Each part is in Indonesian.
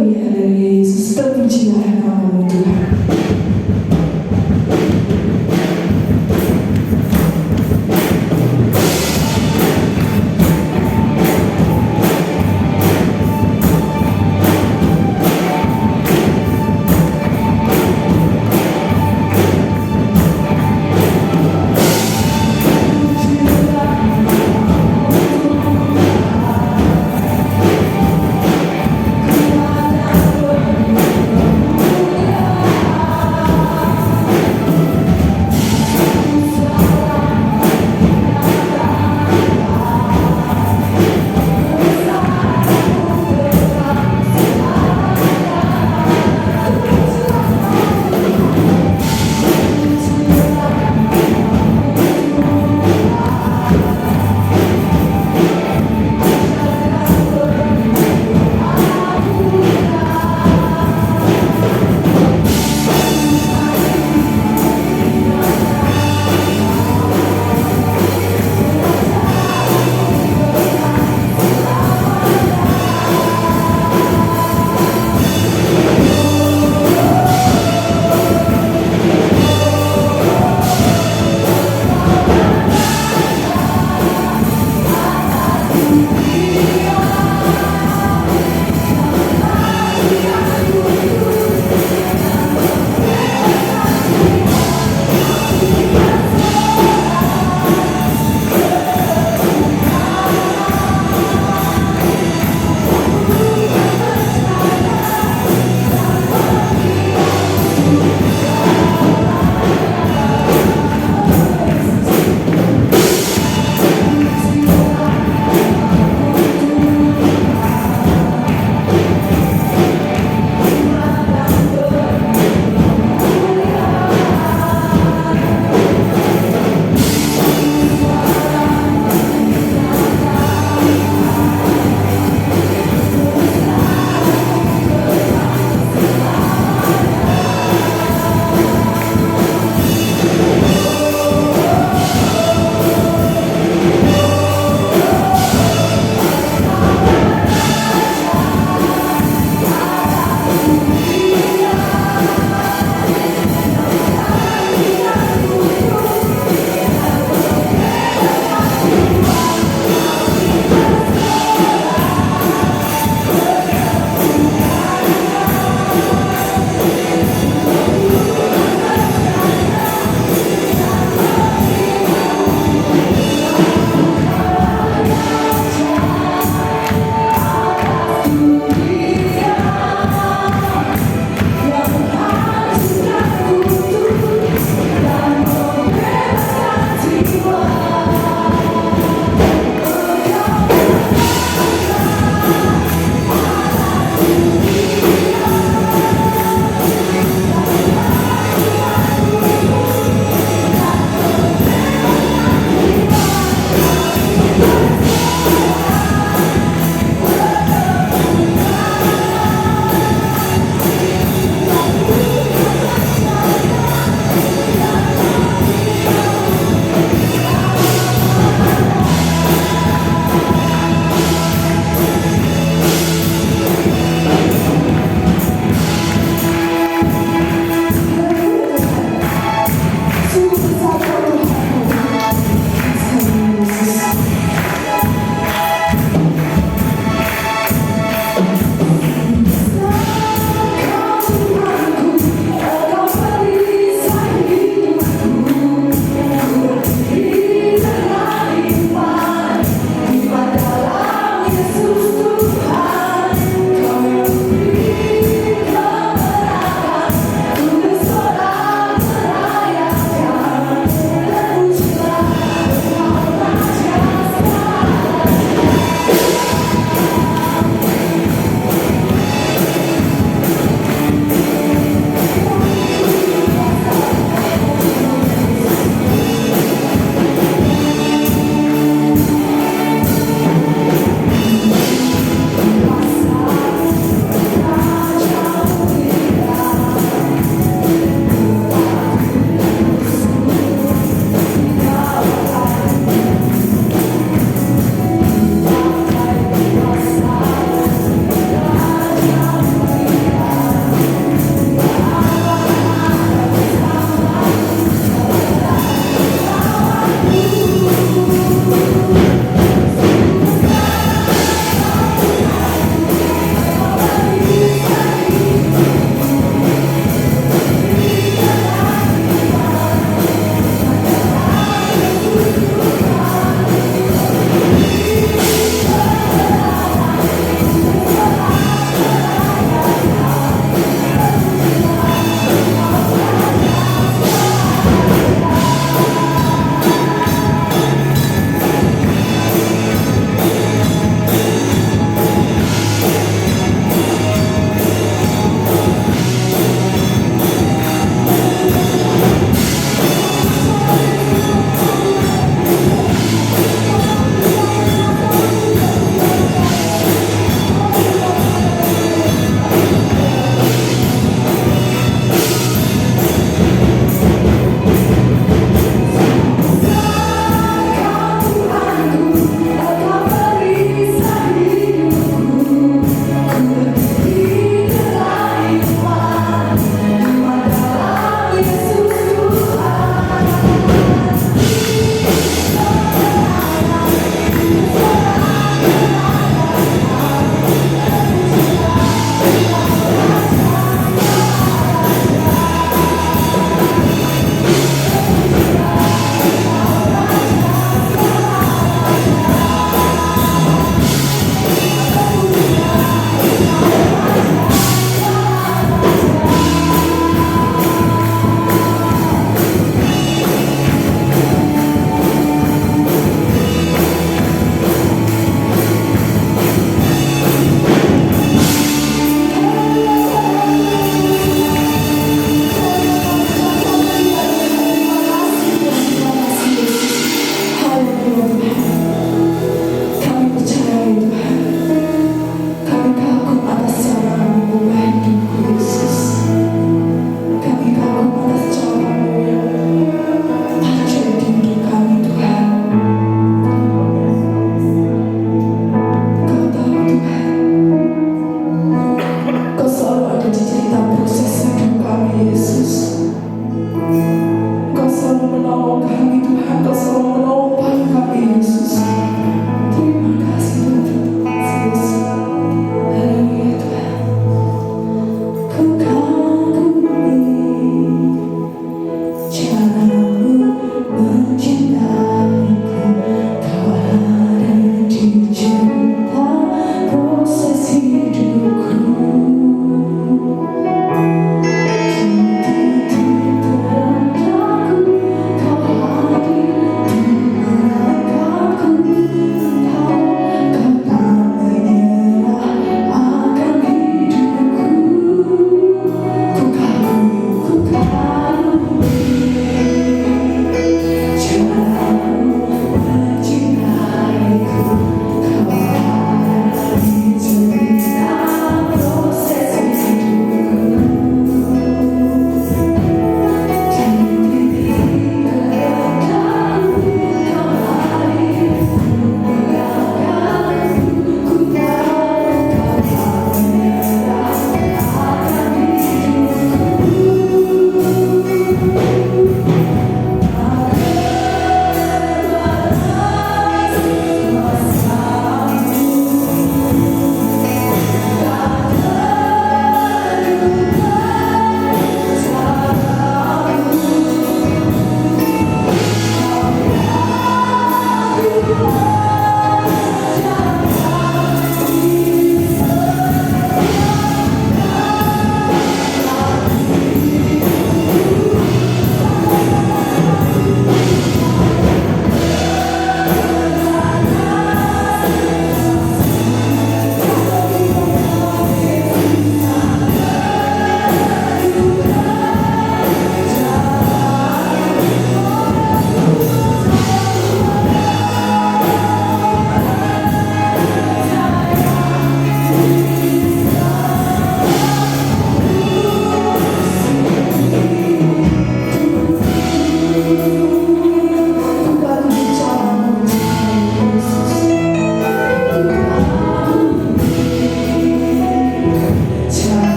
Haleluya, haleluya Yesus, terpujilah namamu Tuhan.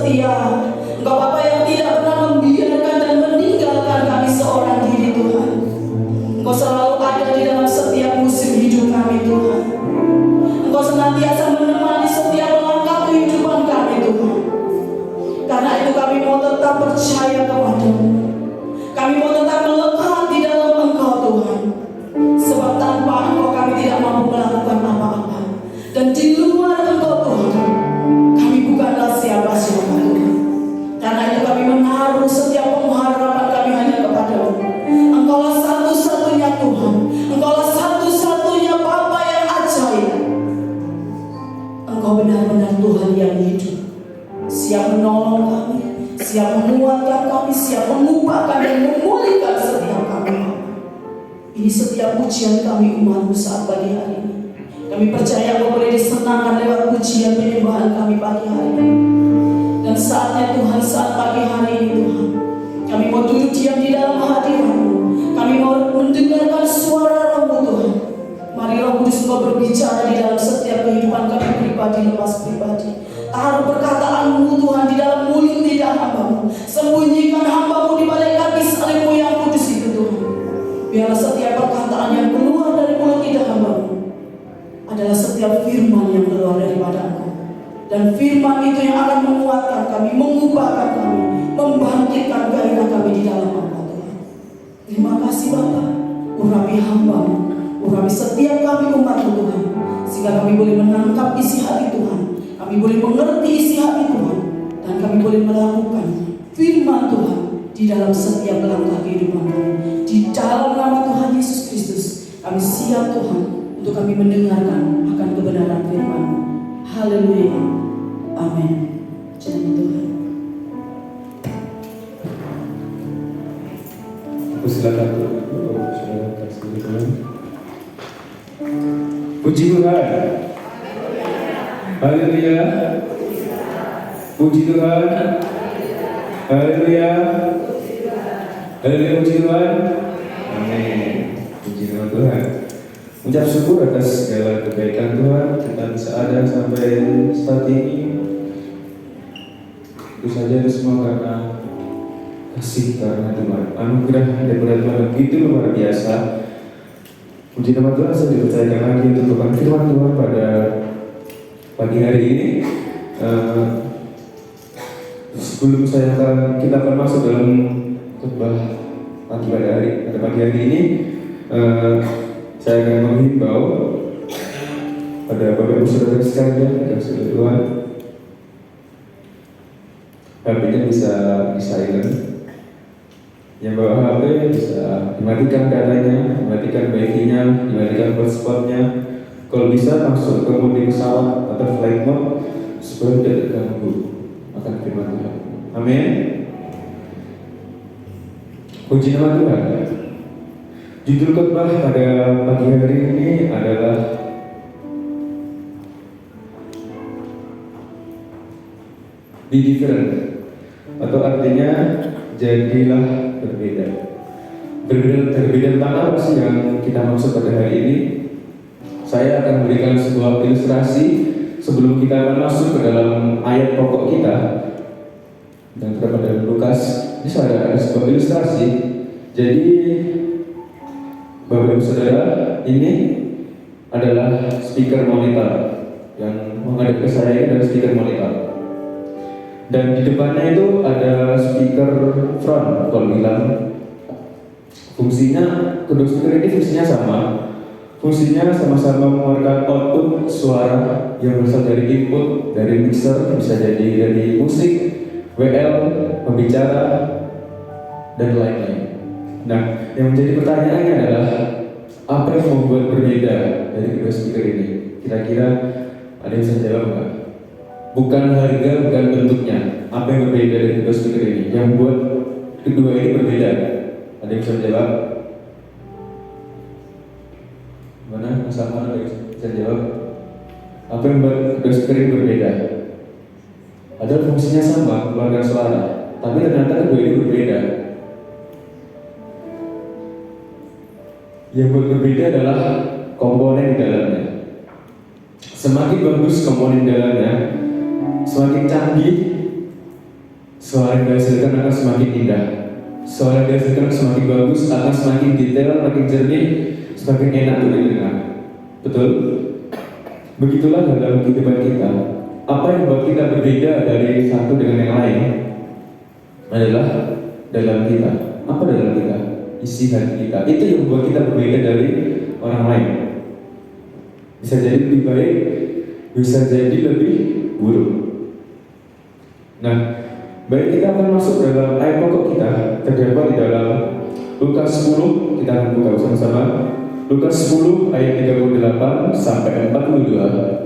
setia. Engkau Bapa yang tidak pernah membiarkan dan meninggalkan kami seorang diri Tuhan. Engkau selalu ada di dalam setiap musim hidup kami Tuhan. Engkau senantiasa menemani setiap langkah kehidupan kami Tuhan. Karena itu kami mau tetap percaya kepadamu. Kami mau tetap melekat di dalam Engkau Tuhan. Sebab tanpa Engkau kami tidak mampu melakukan apa-apa. Dan di luar Engkau Tuhan, kami bukanlah siapa-siapa Tuhan. Karena itu kami menaruh setiap pengharapan kami hanya kepadamu. Engkaulah satu-satunya Tuhan. Engkaulah satu-satunya Bapa yang ajaib. Engkau benar-benar Tuhan yang hidup, siap menolong kami, siap menguatkan kami, siap mengubahkan dan memulihkan setiap kami. Ini setiap pujian kami umat-Mu saat pagi hari ini. Kami percaya Engkau boleh disenangkan lewat pujian penyembahan kami pagi hari ini. Dan saatnya Tuhan, saat pagi hari ini Tuhan, kami mau duduk diam di dalam hadirat-Mu. Kami mau mendengarkan suara Roh-Mu Tuhan. Mari Roh Kudus Engkau berbicara di dalam setiap kehidupan kami pribadi lepas pribadi. Taruh perkataan-Mu Tuhan di dalam mulut lidah hamba-Mu. Sembunyikan hamba-Mu di balik kaki salib-Mu yang kudus itu Tuhan. Biarlah setiap perkataan yang keluar dari mulut lidah hamba-Mu adalah setiap firman yang keluar daripada Engkau. Dan firman itu yang akan menguatkan kami, mengubahkan kami, membangkitkan gairah kami di dalam Engkau Tuhan. Terima kasih Bapa. Urapi hamba-Mu, urapi setiap kami umat-Mu Tuhan, sehingga kami boleh menangkap isi hati Tuhan, kami boleh mengerti isi hati Tuhan, dan kami boleh melakukan firman Tuhan di dalam setiap langkah kehidupan kami. Di dalam nama Tuhan Yesus Kristus, kami siap Tuhan untuk kami mendengarkan akan kebenaran firman-Mu. Haleluya. Amin. Puji Tuhan. Silakan kasih Tuhan. Puji Tuhan. Haleluya. Puji Tuhan. Haleluya. Haleluya, puji Tuhan. Amin. Puji nama Tuhan. Ucap syukur atas segala kebaikan Tuhan, kita bisa ada sampai saat ini. Itu saja itu semua karena kasih karena Tuhan. Anugerah daripada Tuhan begitu luar biasa. Puji nama Tuhan, saya dipercayakan lagi untuk berkat firman Tuhan pada pagi hari ini. Sebelum kita akan masuk dalam khotbah pagi pada pagi hari ini, saya akan menghimbau pada Bapak Ibu Saudara sekalian yang sudah Tuhan, HP-nya bisa di silent. Yang bawa HP bisa dimatikan datanya, dimatikan wifi-nya, dimatikan hotspot-nya. Kalau bisa langsung ke mode pesawat atau flight mode supaya tidak terganggu akan firman Tuhan. Amin. Puji nama Tuhan. Judul khotbah pada pagi hari ini adalah Be Different, atau artinya jadilah berbeda. Berbeda tentang apa sih yang kita maksud pada hari ini? Saya akan memberikan sebuah ilustrasi sebelum kita akan masuk ke dalam ayat pokok kita. Dan kepada Lukas, ini ada sebuah ilustrasi. Jadi Bapak Ibu Saudara, ini adalah speaker monitor. Yang menghadap ke saya ini adalah speaker monitor. Dan di depannya itu ada speaker front, kalau bilang fungsinya, kedua speaker ini fungsinya sama. Fungsinya sama-sama mengeluarkan output suara yang berasal dari input, dari mixer, bisa jadi dari musik, WL, pembicara, dan lain-lain. Nah, yang menjadi pertanyaannya adalah apa yang membuat berbeda dari kedua speaker ini? Kira-kira ada yang bisa jawab nggak? Bukan harga, bukan bentuknya. Apa yang berbeda dari kedua speaker ini? Yang membuat kedua ini berbeda? Ada yang bisa jawab? Mana? Sama ada yang bisa jawab? Apa yang membuat kedua speaker ini berbeda? Ada fungsinya sama, mengeluarkan suara, tapi ternyata kedua ini berbeda. Yang berbeda adalah komponen di dalamnya. Semakin bagus komponen di dalamnya, semakin canggih suara yang dihasilkan akan semakin indah. Suara yang dihasilkan semakin bagus, akan semakin detail, makin jernih, semakin enak untuk didengar. Betul? Begitulah dalam kehidupan kita. Apa yang membuat kita berbeda dari satu dengan yang lain adalah dalam kita. Apa dalam kita? Isi hati kita. Itu yang membuat kita berbeda dari orang lain. Bisa jadi lebih baik, bisa jadi lebih buruk. Nah, baik, kita akan masuk dalam ayat pokok kita, terdapat di dalam Lukas 10. Kita akan buka bersama-sama Lukas 10 ayat 38 sampai 42.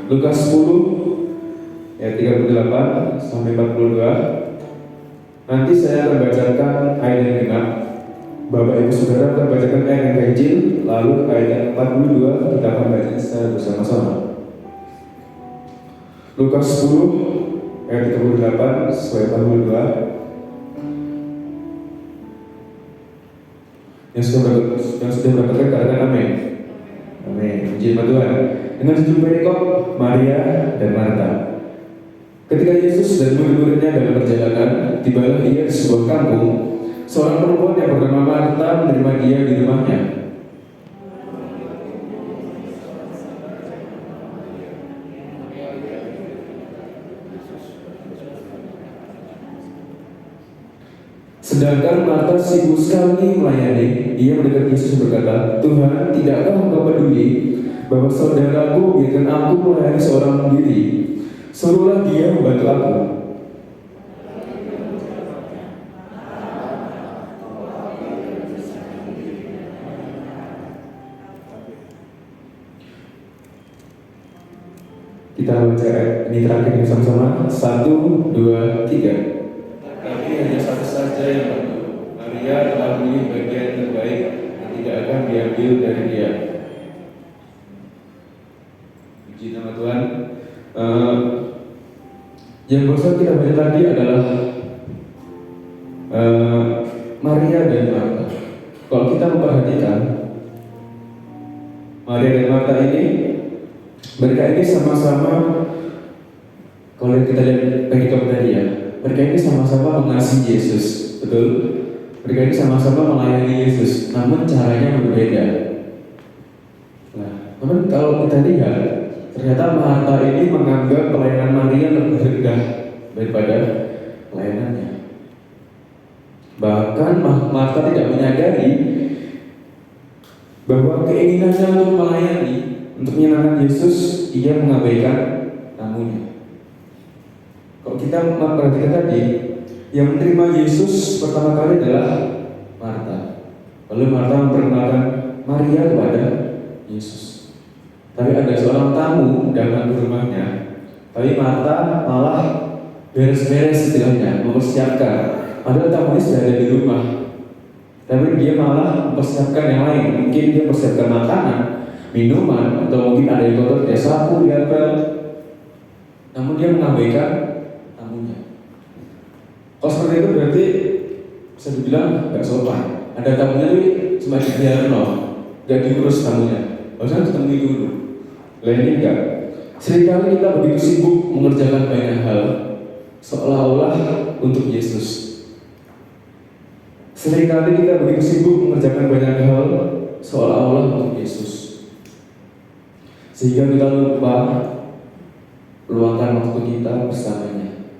Lukas 10 ayat 38 sampai 42. Nanti saya akan bacakan ayat yang genap. Bapak Ibu Saudara akan bacakan ayat yang ganjil, lalu ayat yang 42 kita akan baca secara bersama-sama. Lukas 10 ayat 38 sampai 42. Yang sudah mendapatkan katakan amin. Amin. Puji Tuhan. Dengan sejumlah perikop Maria dan Marta. Ketika Yesus dan murid-muridnya dalam perjalanan, tibalah ia di sebuah kampung. Seorang perempuan yang bernama Marta menerima dia di rumahnya. Sedangkan Marta sibuk sekali melayani. Ia mendekat Yesus berkata, "Tuhan, tidakkah Engkau peduli bahwa saudaraku biarkan aku melayani seorang diri? Suruhlah dia membantu aku." Kita baca ini terakhir bersama-sama. 1, 2, 3. Tapi hanya satu saja yang perlu. Maria telah memilih bagian terbaik yang tidak akan diambil dari dia. Puji nama Tuhan. Yang barusan kita baca tadi adalah Maria dan Marta. Kalau kita memperhatikan Maria dan Marta ini, mereka ini sama-sama, kalau kita lihat perikop tadi ya, mereka ini sama-sama mengasihi Yesus, betul? Mereka ini sama-sama melayani Yesus, namun caranya berbeda. Nah, namun kalau kita lihat, ternyata Marta ini menganggap pelayanan Maria lebih rendah daripada pelayanannya. Bahkan Marta tidak menyadari bahwa keinginannya untuk melayani, untuk menyenangkan Yesus, ia mengabaikan tamunya. Kalau kita memperhatikan tadi, yang menerima Yesus pertama kali adalah Marta. Lalu Marta memperkenalkan Maria kepada Yesus. Tapi ada seorang tamu datang ke rumahnya, tapi Marta malah beres-beres istilahnya, mempersiapkan. Padahal tamunya sudah ada di rumah, tapi dia malah mempersiapkan yang lain. Mungkin dia mempersiapkan makanan, minuman, atau mungkin ada yang kotor, dia sapu, dia pel. Namun dia mengabaikan tamunya. Kalau seperti itu berarti bisa dibilang nggak sopan. Ada tamunya tapi cuma dibiarin loh, nggak diurus tamunya. Harusnya ditemui dulu. Lainnya enggak. Seringkali kita begitu sibuk mengerjakan banyak hal seolah-olah untuk Yesus. Seringkali kita begitu sibuk mengerjakan banyak hal seolah-olah untuk Yesus, sehingga kita lupa luangkan waktu kita bersamanya.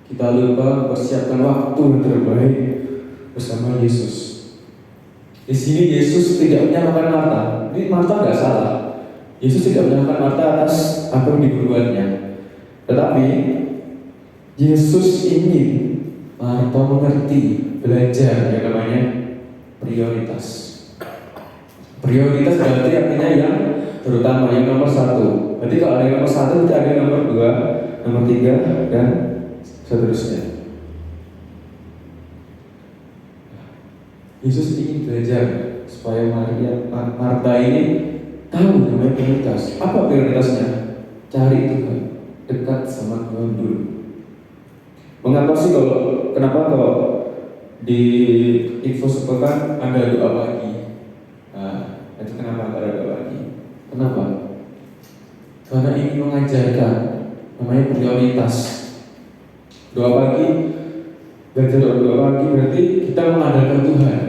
Kita lupa mempersiapkan waktu yang terbaik bersama Yesus. Di sini Yesus tidak menyalahkan Marta. Ini Marta nggak salah. Yesus tidak menyalahkan Marta atas apa yang diperbuatnya. Tetapi Yesus ingin Marta mengerti, belajar yang namanya prioritas. Prioritas berarti artinya yang terutama, yang nomor satu. Berarti kalau ada yang nomor satu, berarti ada yang nomor dua, nomor tiga, dan seterusnya. Yesus ingin belajar supaya Marta ini tahu namanya prioritas. Apa prioritasnya? Cari Tuhan, dekat sama Tuhan dulu. Mengapa sih kenapa kalau di info sepekan ada doa pagi? Nah, itu kenapa ada doa pagi? Kenapa? Karena ingin mengajarkan namanya prioritas. Doa pagi, belajar doa pagi berarti kita mengandalkan Tuhan.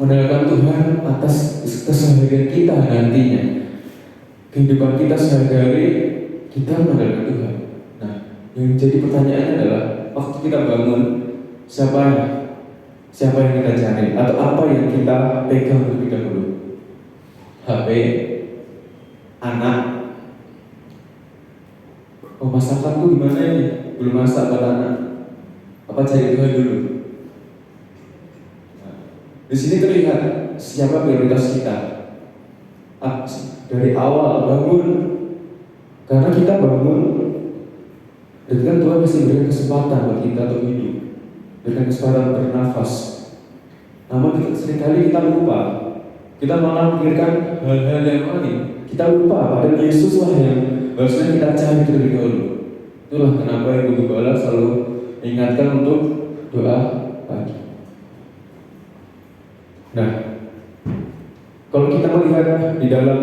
Mengandalkan Tuhan atas keseharian kita nantinya. Kehidupan kita sehari-hari kita mengandalkan Tuhan. Nah, yang jadi pertanyaannya adalah waktu kita bangun, siapa yang kita cari atau apa yang kita pegang terlebih dahulu? HP, anak. Oh, masakanku gimana ini? Belum masak buat anak. Apa cari Tuhan dulu? Nah, di sini terlihat siapa prioritas kita. Dari awal bangun, karena kita bangun, dan kan Tuhan masih berikan kesempatan buat kita untuk hidup, berikan kesempatan bernafas. Namun seringkali kita lupa, kita malah memikirkan hal-hal yang lain. Kita lupa pada Yesuslah yang harusnya kita cari terlebih dahulu. Itulah kenapa Ibu Gembala selalu ingatkan untuk doa pagi. Nah, kalau kita melihat di dalam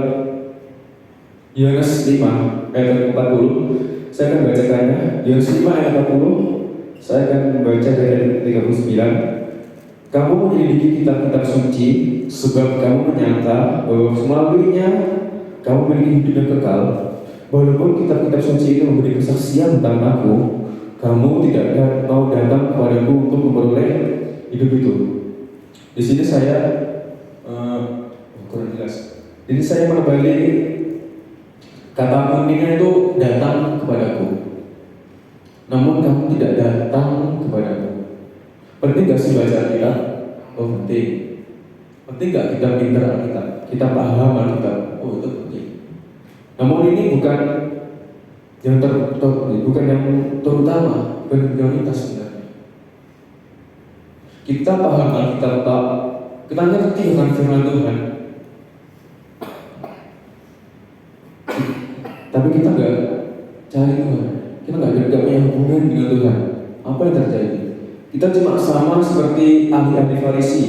Yohanes 5 ayat 40, saya akan bacakannya. Yohanes 5 ayat 40, saya akan membaca dari 39. Kamu menyelidiki kitab-kitab suci, sebab kamu menyangka bahwa melaluinya kamu memiliki hidup yang kekal. Walaupun kitab-kitab suci itu memberi kesaksian tentang aku, kamu tidak mau datang kepadaku untuk memperoleh hidup itu. Di sini saya kurang jelas. Jadi saya berbalik. Kata kuncinya itu datang kepadaku. Namun kamu tidak datang kepadaku. Penting gak sih baca Alkitab? Oh penting. Penting gak kita pintar Alkitab? Kita paham Alkitab? Oh itu penting. Namun ini bukan yang terutama, bukan prioritas sebenarnya. Kita paham Alkitab, kita ngerti akan firman Tuhan. Tapi kita nggak cari Tuhan, kita nggak punya hubungan dengan Tuhan. Apa yang terjadi? Kita cuma sama seperti ahli-ahli Farisi,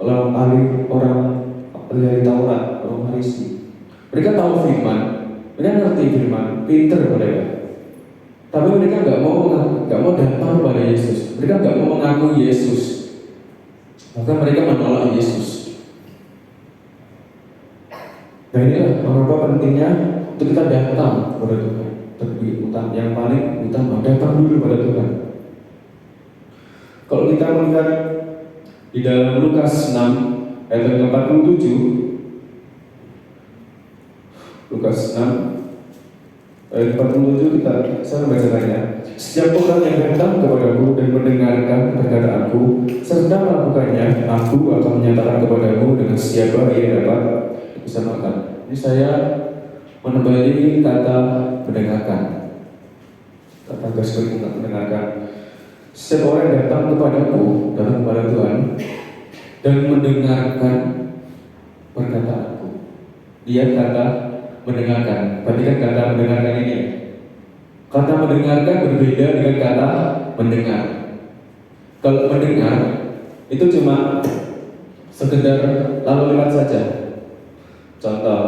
orang ahli Taurat, orang Farisi. Mereka tahu firman, mereka ngerti firman, pinter mereka. Tapi mereka nggak mau datang kepada Yesus. Mereka nggak mau mengaku Yesus. Maka mereka menolak Yesus. Nah inilah mengapa pentingnya untuk kita datang kepada Tuhan. Yang paling utama, datang dulu kepada Tuhan. Kalau kita melihat di dalam Lukas 6 ayat 47, Lukas 6 ayat 47 saya membacakannya. Setiap orang yang datang kepadaku dan mendengarkan perkataanku serta melakukannya, aku akan menyatakan kepadamu dengan siapa ia dapat bisa makan. Ini saya menebali kata mendengarkan, kata gospel mendengarkan. Setiap orang yang datang kepadaku, datang kepada Tuhan dan mendengarkan perkataanku. Dia kata mendengarkan. Perhatikan kata mendengarkan ini. Kata mendengarkan berbeda dengan kata mendengar. Kalau mendengar itu cuma sekedar lalu lewat saja. Contoh,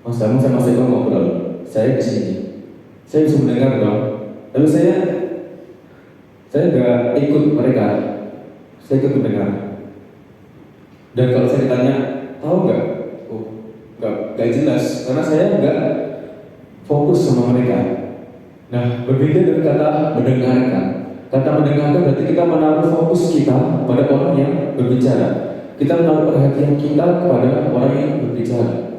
Mas Damu sama saya ngobrol, saya di sini, saya bisa mendengar dong. Lalu saya nggak ikut mereka, saya ikut mendengar. Dan kalau saya ditanya, tahu nggak? Oh, nggak jelas, karena saya nggak fokus sama mereka. Nah, berbeda dengan kata mendengarkan. Kata mendengarkan berarti kita menaruh fokus kita pada orang yang berbicara. Kita menaruh perhatian kita kepada orang yang berbicara.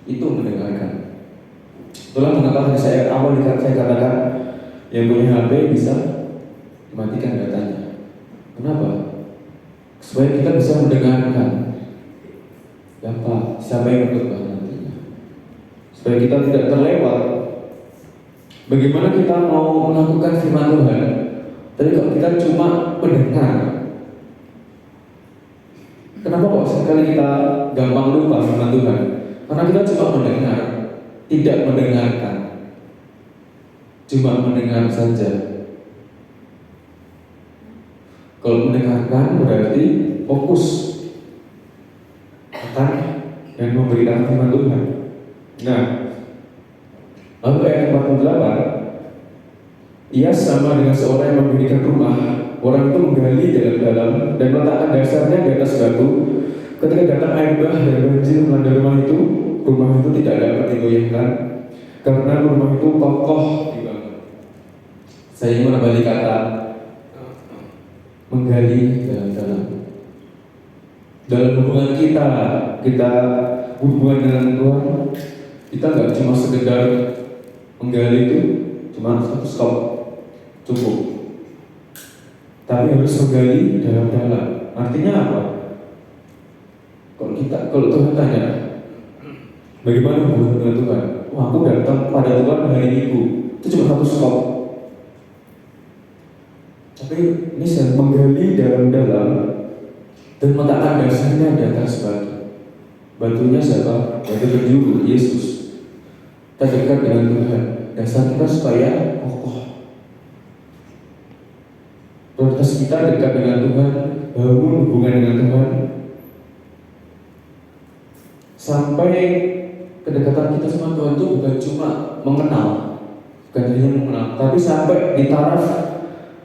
Itu mendengarkan. Itulah mengapa tadi saya katakan yang punya HP bisa matikan datanya. Kenapa? Supaya kita bisa mendengarkan. Siapa yang berkhotbah nantinya. Supaya kita tidak terlewat. Bagaimana kita mau melakukan firman Tuhan? Tapi kalau kita cuma mendengar, kenapa kok sekali kita gampang lupa firman Tuhan? Karena kita cuma mendengar, tidak mendengarkan, cuma mendengar saja. Kalau mendengarkan berarti fokus akan yang memberitakan firman Tuhan. Nah, lalu ayat 48, Ia sama dengan seorang yang mendirikan rumah. Orang itu menggali dalam-dalam dan meletakkan dasarnya di atas batu. Ketika datang air bah dan banjir melanda rumah itu tidak dapat digoyahkan karena rumah itu kokoh dibangun. Saya ingin menambah kata menggali dalam-dalam. Dalam hubungan kita hubungan dengan Tuhan, kita nggak cuma sekedar menggali itu cuma satu stop cukup, tapi harus menggali dalam-dalam. Artinya apa? Kalau Tuhan tanya, bagaimana hubungan dengan Tuhan? Wah, aku datang pada Tuhan hari Minggu, itu cuma satu stop. Tapi ini saya menggali dalam-dalam dan meletakkan dasarnya di atas batu. Batunya siapa? Batu berjuru, Yesus. Kita dekat dengan Tuhan. Dasar kita supaya kokoh. Prioritas kita dekat dengan Tuhan, bangun hubungan dengan Tuhan, sampai kedekatan kita sama Tuhan itu bukan cuma mengenal, bukan hanya mengenal, tapi sampai di taraf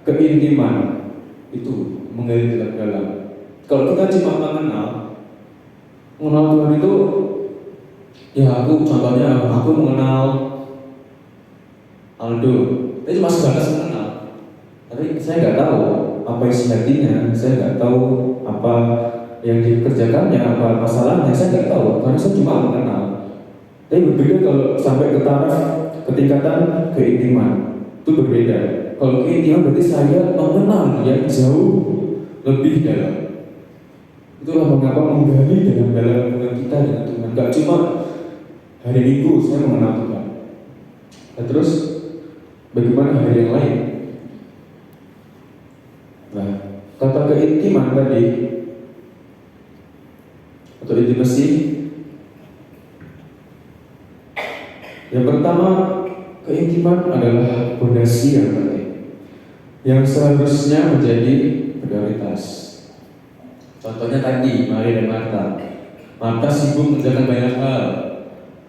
keintiman itu menggali dalam-dalam. Kalau kita cuma mengenal Tuhan itu, ya contohnya aku mengenal Aldo, itu cuma sebatas mengenal. Tapi saya nggak tahu apa isi hatinya, saya nggak tahu apa yang dikerjakannya, apa masalahnya, saya nggak tahu, karena saya cuma mengenal. Tapi berbeda kalau sampai ke taraf ketingkatan keintiman, itu berbeda. Kalau keintiman berarti saya mengenal dia jauh lebih dalam. Itulah mengapa menggali dalam hubungan kita dengan Tuhan. Gak cuma hari Minggu saya mengenal Tuhan. Nah, terus bagaimana hari yang lain? Nah, kata keintiman tadi atau intimasi, yang pertama, keintiman adalah fondasi yang penting, yang seharusnya menjadi prioritas. Contohnya tadi, Maria dan Marta. Marta sibuk mengerjakan banyak hal,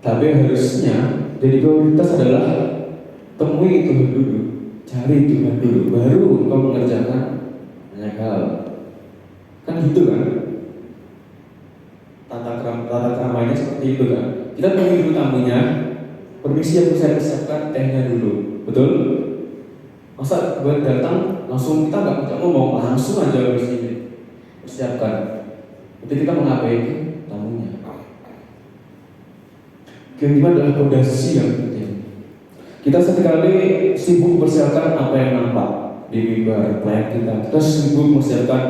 tapi harusnya jadi prioritas adalah temui Tuhan dulu, cari Tuhan dulu, baru engkau mengerjakan banyak hal. Kan gitu kan? Tata keramainya seperti itu kan? Kita temui dulu tamunya, permisi aku saya persiapkan tehnya dulu, betul? Masa buat datang langsung kita nggak ngomong, langsung aja harus ini persiapkan. Itu kita mengabaikan tamunya. Keintiman adalah fondasi yang penting. Kita seringkali sibuk mempersiapkan apa yang nampak di mimbar pelayan kita. Kita sibuk mempersiapkan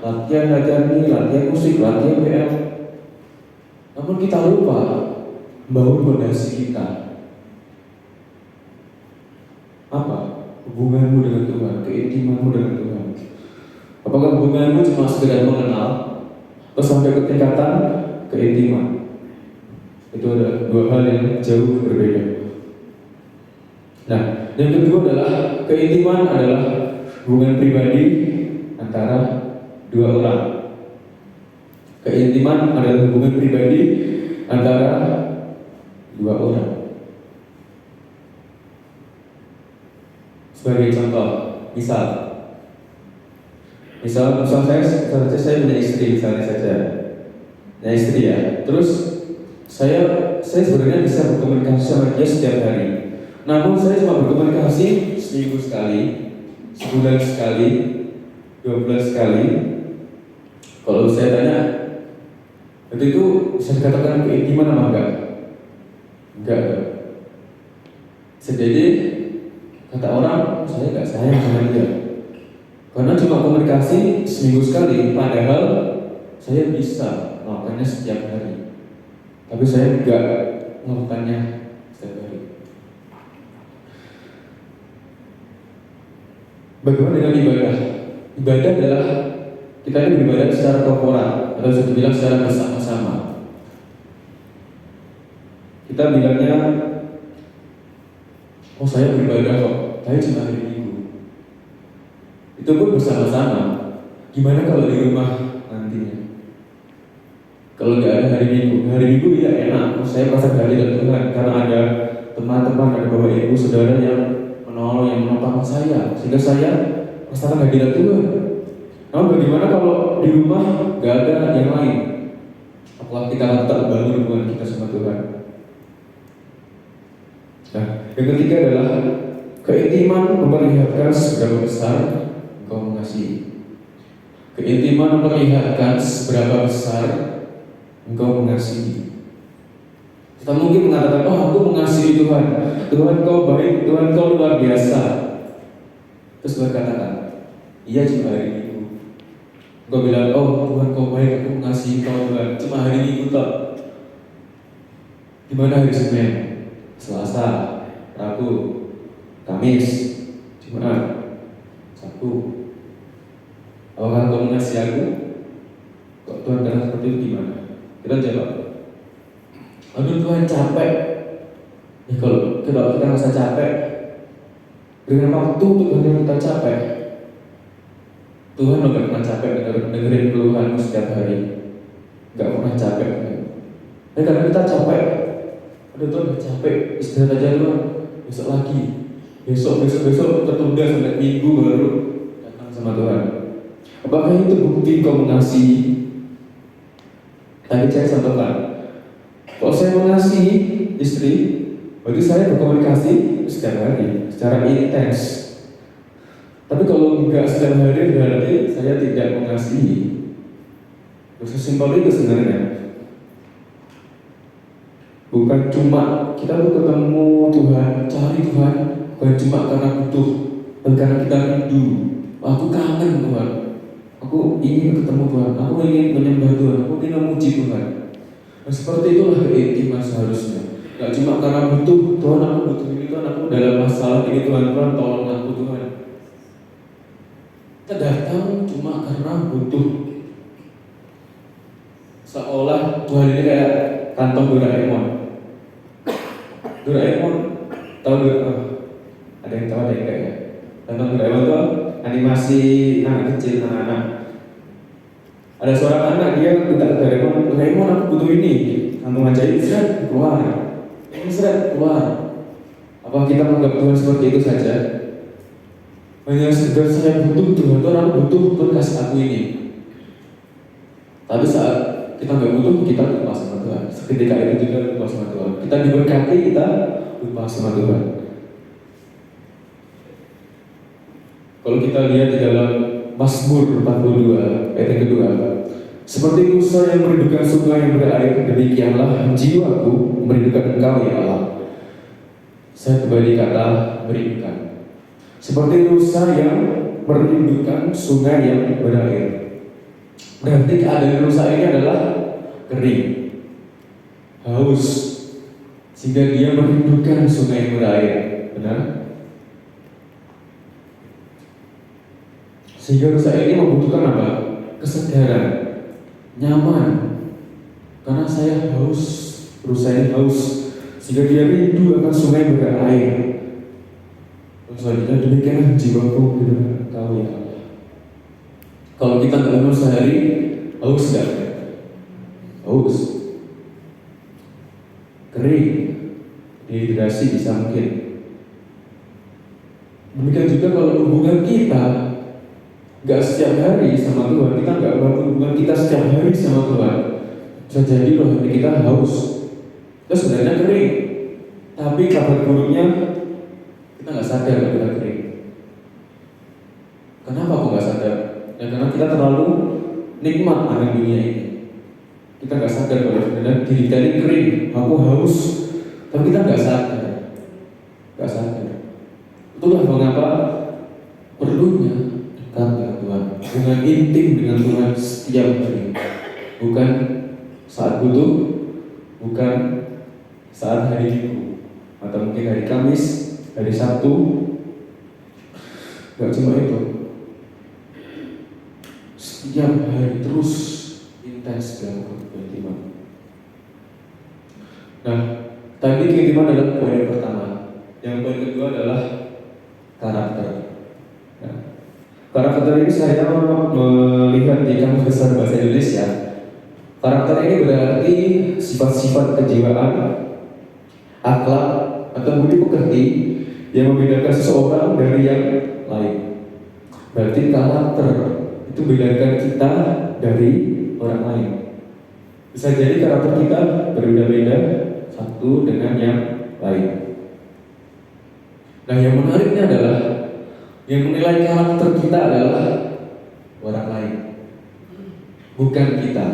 latihan ini, latihan musik, latihan BL. Namun kita lupa membangun fondasi kita. Apa? Hubunganmu dengan Tuhan, keintimanmu dengan Tuhan. Apakah hubunganmu cuma sekedar mengenal atau sampai ke tingkatan keintiman? Itu adalah dua hal yang jauh berbeda. Nah, yang kedua adalah keintiman adalah hubungan pribadi antara dua orang. Keintiman adalah hubungan pribadi antara dua orang. Sebagai contoh, misal saya punya istri misalnya saja, punya istri ya. Terus saya sebenarnya bisa berkomunikasi sama dia setiap hari. Namun saya cuma berkomunikasi seminggu sekali, sebulan sekali, 2 bulan sekali. Kalau saya tanya, itu bisa dikatakan keintiman apa enggak? Enggak. Jadi kata orang, saya nggak sayang sama dia karena cuma komunikasi seminggu sekali, padahal saya bisa melakukannya setiap hari. Tapi saya nggak melakukannya setiap hari. Bagaimana dengan ibadah? Ibadah adalah kita ini beribadah secara korporat atau bisa dibilang secara bersama-sama. Kita bilangnya, oh saya beribadah kok, saya cuma hari Minggu. Itu pun bersama-sama. Gimana kalau di rumah nantinya? Kalau nggak ada hari Minggu ya enak. Saya merasa berhati dan Tuhan karena ada teman-teman, ada bapak ibu saudara yang menolong Allah yang menopang saya sehingga saya merasakan hadirat Tuhan. Namun bagaimana kalau di rumah gak ada yang lain? Apakah kita akan tetap bangun hubungan kita sama Tuhan? Nah, yang ketiga adalah keintiman memperlihatkan seberapa besar engkau mengasihi. Keintiman memperlihatkan seberapa besar engkau mengasihi. Kita mungkin mengatakan, oh aku mengasihi Tuhan, Tuhan kau baik, Tuhan kau luar biasa. Terus berkatakan, iya cuma hari Minggu. Engkau bilang, oh Tuhan kau baik, aku mengasihi kau Tuhan, cuma hari Minggu tak. Gimana hari Senin, Selasa, Rabu, Kamis, Jumat, Sabtu? Apakah kau mengasihi aku? Kok Tuhan kata seperti itu gimana? Kita jawab, aduh Tuhan capek. Ya kalau kita merasa capek, dengan waktu Tuhan kita capek. Tuhan lo gak pernah capek dengerin keluhanmu setiap hari, gak pernah capek. Dan kadang kita capek, aduh Tuhan capek, istirahat aja Tuhan, besok lagi, besok tertunda sampai minggu baru datang sama Tuhan. Apakah itu bukti kau mengasihi? Tadi saya contohkan, kalau saya mengasihi istri, berarti saya berkomunikasi setiap hari, secara intens. Tapi kalau enggak setiap hari, berarti saya tidak mengasihi. Sesimpel itu sebenarnya. Bukan cuma kita tuh ketemu Tuhan, cari Tuhan, bukan cuma karena butuh, dan karena kita rindu. Aku kangen Tuhan, aku ingin ketemu Tuhan, aku ingin menyembah Tuhan, aku ingin memuji Tuhan. Nah, seperti itulah keintiman seharusnya. Gak cuma karena butuh, Tuhan aku butuh ini, Tuhan aku dalam masalah ini, Tuhan tolong aku Tuhan. Kita datang cuma karena butuh. Seolah Tuhan ini kayak kantong Doraemon. Doraemon, tahu gak? Ada yang tahu, ada yang enggak ya? Kantong Doraemon itu animasi anak kecil, anak-anak. Ada seorang anak, dia minta ke Doraemon aku butuh ini. Kantong ajaib, seret, keluar. Seret, keluar. Apa kita menganggap Tuhan seperti itu saja? Hanya sekedar saya butuh Tuhan, Tuhan aku butuh, Tuhan kasih aku ini. Tapi saat kita nggak butuh, kita lupa sama Tuhan. Seketika itu juga lupa sama Tuhan. Kita diberkati, kita lupa sama Tuhan. Kalau kita lihat di dalam Mazmur 42 ayat yang kedua, seperti Musa yang merindukan sungai yang berair, demikianlah jiwaku merindukan Engkau ya Allah. Saya kembali kata merindukan. Seperti rusa yang merindukan sungai yang berair. Berarti keadaan rusa ini adalah kering, haus, sehingga dia merindukan sungai yang berair. Benar? Sehingga rusa ini membutuhkan apa? Kesegaran, nyaman. Karena saya haus, rusa ini haus, sehingga dia rindu akan sungai yang berair. Selanjutnya demikianlah jiwaku merindukan Engkau ya Allah. Kalau kita nggak minum sehari, haus nggak? Haus, kering, dehidrasi bisa mungkin. Demikian juga kalau hubungan kita nggak setiap hari sama Tuhan, kita nggak bangun hubungan kita setiap hari sama Tuhan, bisa jadi loh kita haus. Itu sebenarnya kering, tapi kabar buruknya kita nggak sadar kalau kita kering. Kenapa kok nggak sadar? Ya karena kita terlalu nikmat akan dunia ini. Kita nggak sadar kalau sebenarnya diri kita ini kering, aku haus, tapi kita nggak sadar. Nggak sadar. Itulah mengapa perlunya dekat dengan Tuhan, hubungan intim dengan Tuhan setiap hari. Bukan saat butuh, bukan saat hari Minggu, atau mungkin hari Kamis, hari Sabtu. Gak cuma itu, setiap hari terus intens dalam keintiman. Nah, tadi keintiman adalah poin yang pertama. Yang poin kedua adalah karakter. Nah, karakter ini saya melihat di Kamus Besar Bahasa Indonesia. Karakter ini berarti sifat-sifat kejiwaan, akhlak atau budi pekerti yang membedakan seseorang dari yang lain. Berarti karakter itu membedakan kita dari orang lain. Bisa jadi karakter kita berbeda-beda satu dengan yang lain. Nah, yang menariknya adalah yang menilai karakter kita adalah orang lain, bukan kita.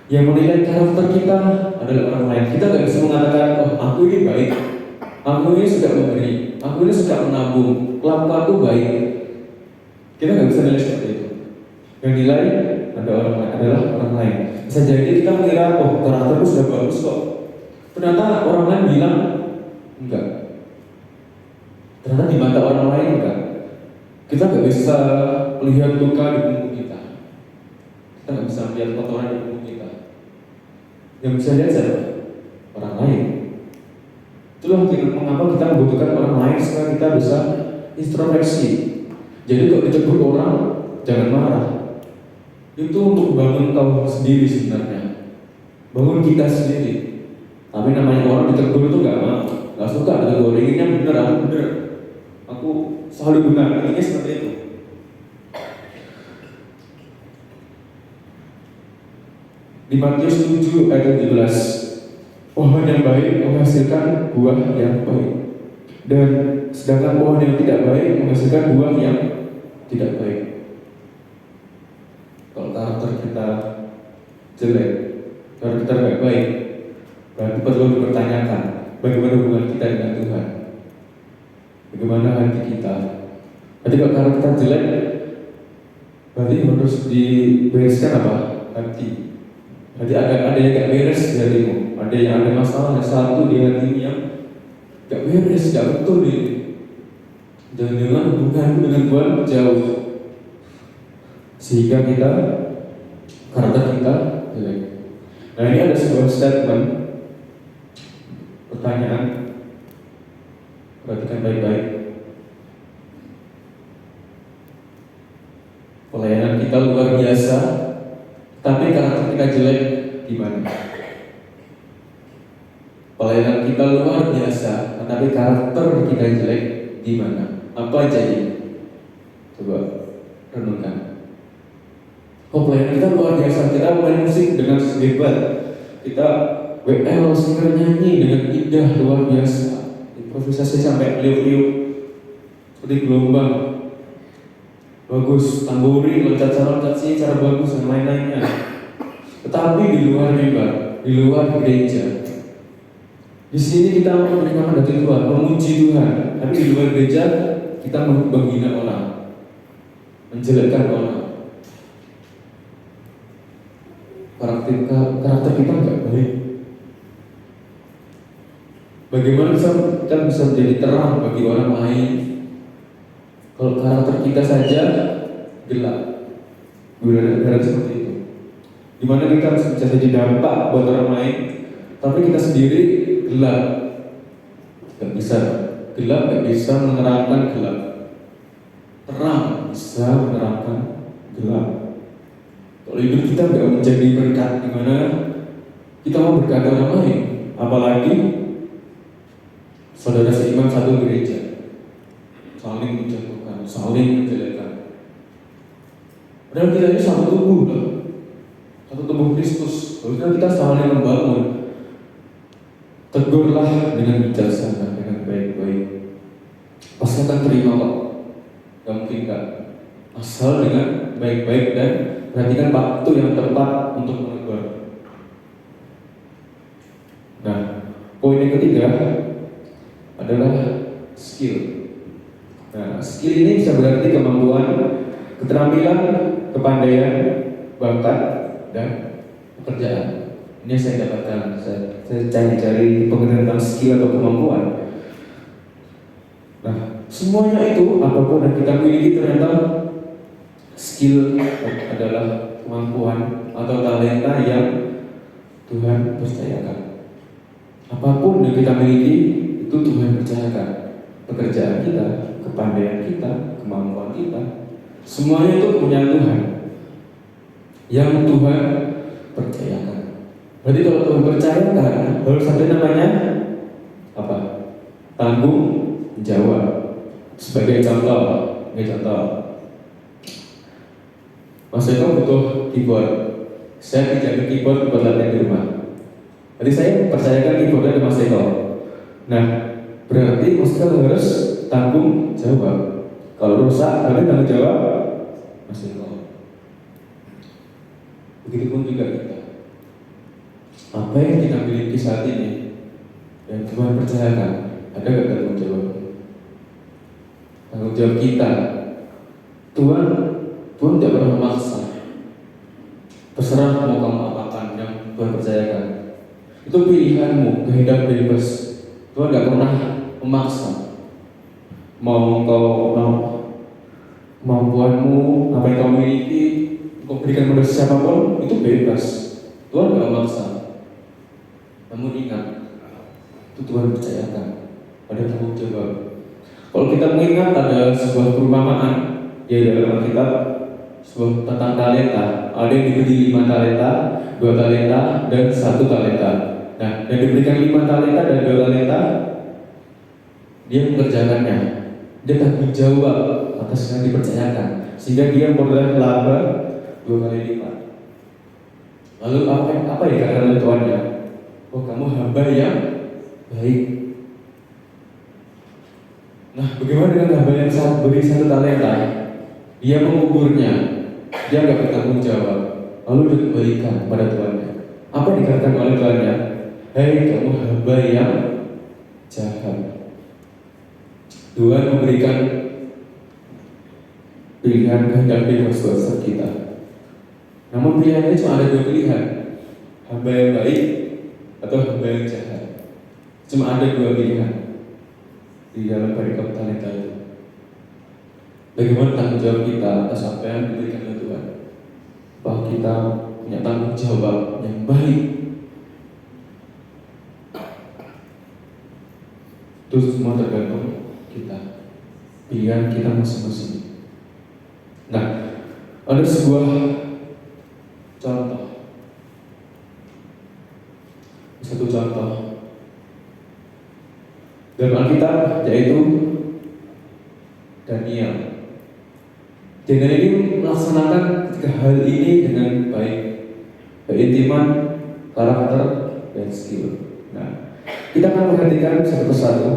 Yang menilai karakter kita adalah orang lain. Kita tidak bisa mengatakan, oh aku ini baik, aku ini suka memberi, aku ini suka menabung, kelakuan aku baik. Kita nggak bisa nilai seperti itu. Yang nilai adalah orang lain. Bisa jadi kita mengira, oh karakterku sudah bagus kok. Ternyata orang lain bilang enggak. Ternyata di mata orang lain enggak. Kita nggak bisa melihat luka di punggung kita. Kita nggak bisa melihat kotoran di punggung kita. Yang bisa lihat siapa? Orang lain. Itulah mengapa kita membutuhkan orang lain supaya kita bisa introspeksi. Jadi kalau ditegur orang, jangan marah. Itu untuk bangun kau sendiri sebenarnya, bangun kita sendiri. Tapi namanya orang ditegur itu nggak suka ditegur. Inginnya benar, aku selalu benar. Inginnya seperti itu. Di Matius 7 ayat 17, pohon yang baik menghasilkan buah yang baik, dan sedangkan pohon yang tidak baik menghasilkan buah yang tidak baik. Kalau karakter kita jelek, karakter kita tidak baik, berarti perlu dipertanyakan bagaimana hubungan kita dengan Tuhan, bagaimana hati kita. Jadi kalau karakter kita jelek, berarti harus dibereskan apa? Hati. Berarti ada yang gak beres di hatimu, ada yang ada masalah satu di hatimu yang gak beres, gak betul ini. Jangan-jangan hubunganmu dengan Tuhan jauh, sehingga karakter kita jelek. Nah, ini ada sebuah statement, pertanyaan, perhatikan baik-baik. Pelayanan kita luar biasa, tapi karakter kita jelek gimana? Pelayanan kita luar biasa, tapi karakter kita jelek gimana? Apa aja ini? Coba renungkan. Pelayanan kita luar biasa, kita main musik dengan hebat, kita WL singer nyanyi dengan indah luar biasa, improvisasi sampai liuk-liuk seperti gelombang, bagus, tamburi, loncat sih cara bagus dan lain-lainnya. Tetapi di luar mimbar, di luar gereja, di sini kita menerima hati Tuhan, memuji Tuhan, tapi di luar gereja kita menghina orang, menjelekkan orang. Karakter kita nggak baik. Bagaimana kita bisa menjadi terang bagi orang lain kalau karakter kita saja gelap? Gara-gara seperti itu. Dimana kita bisa jadi dampak buat orang lain, tapi kita sendiri gelap. Gak bisa gelap, gak bisa menerangkan gelap. Terang bisa menerangkan gelap. Kalau hidup kita nggak menjadi berkat, dimana kita mau berkati orang lain, apalagi saudara seiman satu gereja, saling menjatuhkan, saling menjelekkan. Padahal kita ini satu tubuh loh, satu tubuh Kristus. Harusnya kita saling membangun. Tegurlah dengan bijaksana, dengan baik-baik. Pasti akan terima kok. Gak mungkin gak. Asal dengan baik-baik dan perhatikan waktu yang tepat untuk menegur. Nah, poin yang ketiga adalah skill. Nah, skill ini bisa berarti kemampuan, keterampilan, kepandaian, bakat, dan pekerjaan. Ini yang saya dapatkan, saya cari-cari pengertian tentang skill atau kemampuan. Nah, semuanya itu apapun yang kita miliki ternyata skill adalah kemampuan atau talenta yang Tuhan percayakan. Apapun yang kita miliki itu Tuhan percayakan. Pekerjaan kita, kepandaian kita, kemampuan kita, semuanya itu punya Tuhan yang Tuhan percayakan. Berarti kalau Tuhan percayakan, harus ada namanya apa? Tanggung menjawab. Sebagai contoh, Mas Eko butuh keyboard. Saya pinjam keyboard buat latihan di rumah. Jadi saya percayakan keyboardnya ke Mas Eko. Nah, berarti Mas Eko harus tanggung jawab. Kalau rusak, kalian tanggung jawab Mas Eko. Begitupun juga kita. Apa yang kita miliki saat ini yang Tuhan percayakan, ada nggak tanggung jawab? Tanggung jawab kita. Tuhan tidak pernah memaksa. Terserah mau kamu apakan yang Tuhan percayakan. Itu pilihanmu, kehendak bebas. Tuhan tidak pernah memaksa. Mau kemampuanmu, apa yang kau miliki, kau berikan kepada siapapun, itu bebas. Tuhan tidak memaksa. Namun ingat, itu Tuhan percayakan. Ada tanggung jawab. Kalau kita mengingat ada sebuah perumpamaan, ya dalam Alkitab, sebuah tentang talenta. Ada yang diberi 5 talenta, 2 talenta, dan 1 talenta. Nah, yang diberikan 5 talenta dan 2 talenta, dia mengerjakannya. Dia tanggung jawab atas yang dipercayakan, sehingga dia memperoleh laba 2 kali lipat. Lalu apa yang dikatakan oleh tuannya? Oh, kamu hamba yang baik. Nah, bagaimana dengan hamba yang beri 1 talenta? Dia menguburnya, dia nggak bertanggung jawab, lalu dikembalikan pada tuannya. Apa yang dikatakan oleh tuannya? Hei, kamu hamba yang jahat. Tuhan memberikan pilihan kehendak bebas buat kita. Namun pilihannya cuma ada 2 pilihan, hamba yang baik atau hamba yang jahat. Cuma ada 2 pilihan di dalam perikop talenta itu. Bagaimana tanggung jawab kita atas apa yang diberikan oleh Tuhan? Bahwa kita punya tanggung jawab yang baik. Itu semua tergantung kita, pilihan kita masing-masing. Nah, ada sebuah contoh, satu contoh dalam Alkitab, yaitu Daniel. Daniel ini melaksanakan ketiga hal ini dengan baik, keintiman, karakter, dan skill. Nah, kita akan perhatikan satu persatu.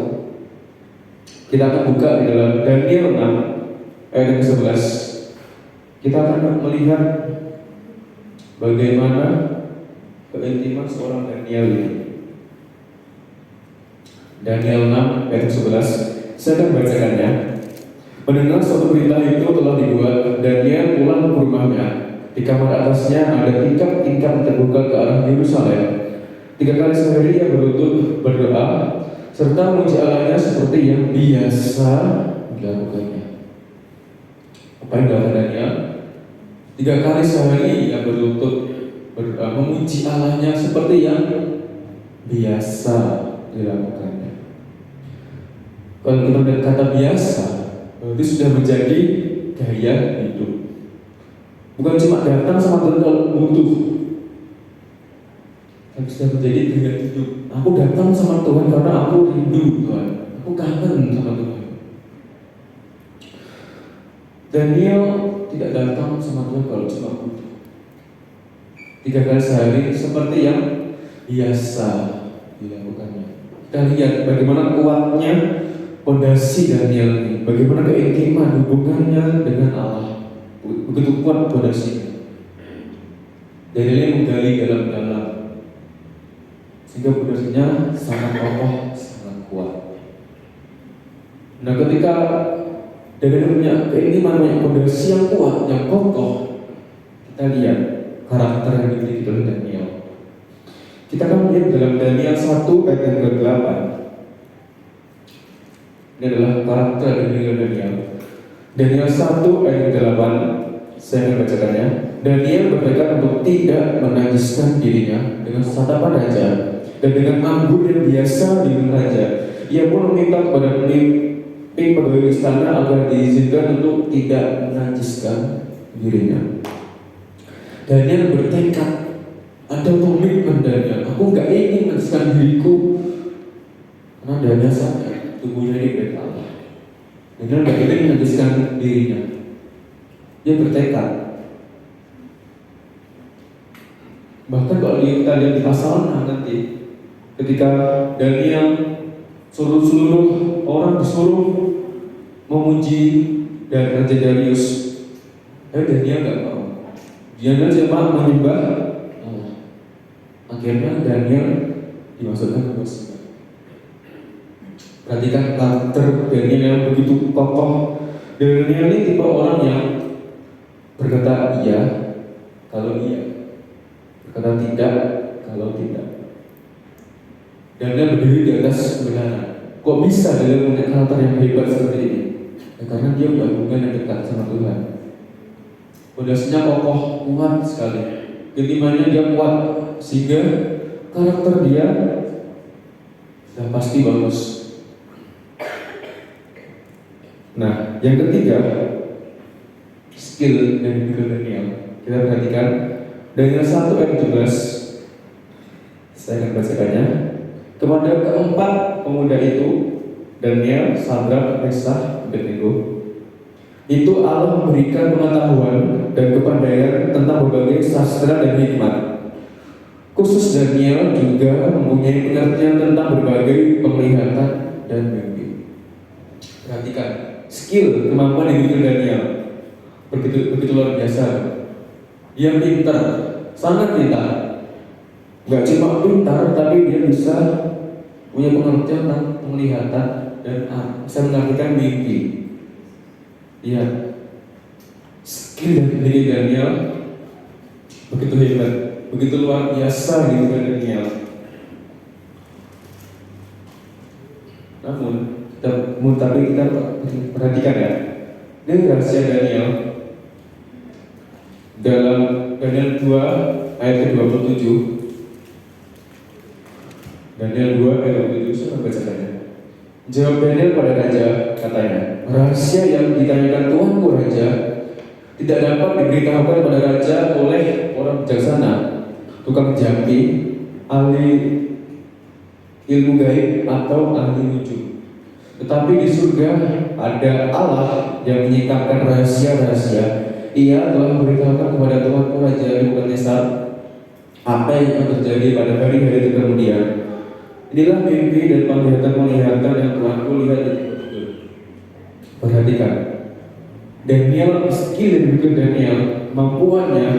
Kita akan buka di dalam Daniel 6 ayat 11. Kita akan melihat bagaimana keintiman seorang Daniel ini. Daniel 6 ayat 11. Saya akan bacakannya. Mendengar suatu berita itu telah dibuat, Daniel pulang ke rumahnya. Di kamar atasnya ada tingkap-tingkap terbuka ke arah Yerusalem. 3 kali sehari ia berlutut berdoa serta memuji Allahnya seperti yang biasa dilakukannya. Apa yang dilakukan Daniel? 3 kali sehari ia berlutut berdoa memuji Allahnya seperti yang biasa dilakukannya. Kalau kita melihat kata biasa, berarti sudah menjadi gaya hidup. Bukan cuma datang sama Tuhan kalau butuh, tapi sudah menjadi gaya hidup. Aku datang sama Tuhan karena aku rindu Tuhan, aku kangen sama Tuhan. Daniel tidak datang sama Tuhan kalau cuma butuh. 3 kali sehari seperti yang biasa dilakukannya. Kita lihat bagaimana kuatnya fondasi Daniel ini, bagaimana keintiman hubungannya dengan Allah, begitu kuat fondasinya. Daniel ini menggali dalam-dalam sehingga fondasinya sangat kokoh, sangat kuat. Nah, ketika Daniel punya keintiman, punya fondasi yang kuat, yang kokoh, kita lihat karakter yang dimiliki oleh Daniel. Kita akan lihat dalam Daniel 1 ayat yang ke-8. Ini adalah karakter dari Daniel. Daniel 1 ayat ke-8, saya akan bacakannya. Daniel bertekad untuk tidak menajiskan dirinya dengan santapan raja dan dengan anggur yang biasa diminum raja. Ia pun meminta kepada pemimpin pegawai istana agar diizinkan untuk tidak menajiskan dirinya. Daniel bertekad, ada komitmen Daniel. Aku nggak ingin menajiskan diriku, karena Daniel sadar tubuhnya ini milik Allah. Daniel gak ingin menajiskan dirinya. Dia bertekad. Bahkan kalau kita lihat di pasal 6 nanti, ketika Daniel suruh seluruh orang disuruh memuji dan Raja Darius, Daniel gak mau. Daniel cuma menyembah Allah. Akhirnya Daniel dimasukkan ke surga. Perhatikan karakter Daniel yang begitu kokoh. Daniel ini tipe orang yang berkata iya kalau iya, berkata tidak kalau tidak. Daniel berdiri di atas kebenaran. Kok bisa Daniel punya karakter yang hebat seperti ini? Ya, karena dia punya hubungan yang dekat sama Tuhan. Pondasinya kokoh, kuat sekali. Keimanannya dia kuat, sehingga karakter dia sudah pasti bagus. Nah, yang ketiga, skill dari Daniel. Kita perhatikan Daniel 1 ayat 17. Saya akan bacakannya. Kepada keempat pemuda itu, Daniel, Sadrak, Meshach, Abednego, itu Allah memberikan pengetahuan dan kepandaian tentang berbagai sastra dan hikmat. Khusus Daniel juga mempunyai pengertian tentang berbagai penglihatan dan mimpi. Perhatikan, skill, kemampuan yang dimiliki Daniel begitu luar biasa. Dia pintar, sangat pintar. Gak cuma pintar, tapi dia bisa punya pengertian tentang penglihatan dan bisa mengartikan mimpi. Iya, skill dari diri Daniel begitu hebat, begitu luar biasa di Daniel. Namun, kita perhatikan ya, ini rahasia Daniel dalam Daniel 2 ayat ke-27. Daniel 2 ayat 27, saya bacakannya. Jawab Daniel pada raja, katanya, rahasia yang ditanyakan Tuanku raja tidak dapat diberitahukan pada raja oleh orang bijaksana, tukang jampi, ahli ilmu gaib atau ahli nujum. Tetapi di surga ada Allah yang menyingkapkan rahasia-rahasia. Ia telah memberitahukan kepada Tuanku raja Nebukadnezar apa yang akan terjadi pada hari-hari kemudian. Inilah mimpi dan penglihatan-penglihatan yang Tuanku lihat di tidur. Perhatikan, Daniel, skill yang dimiliki Daniel, kemampuannya,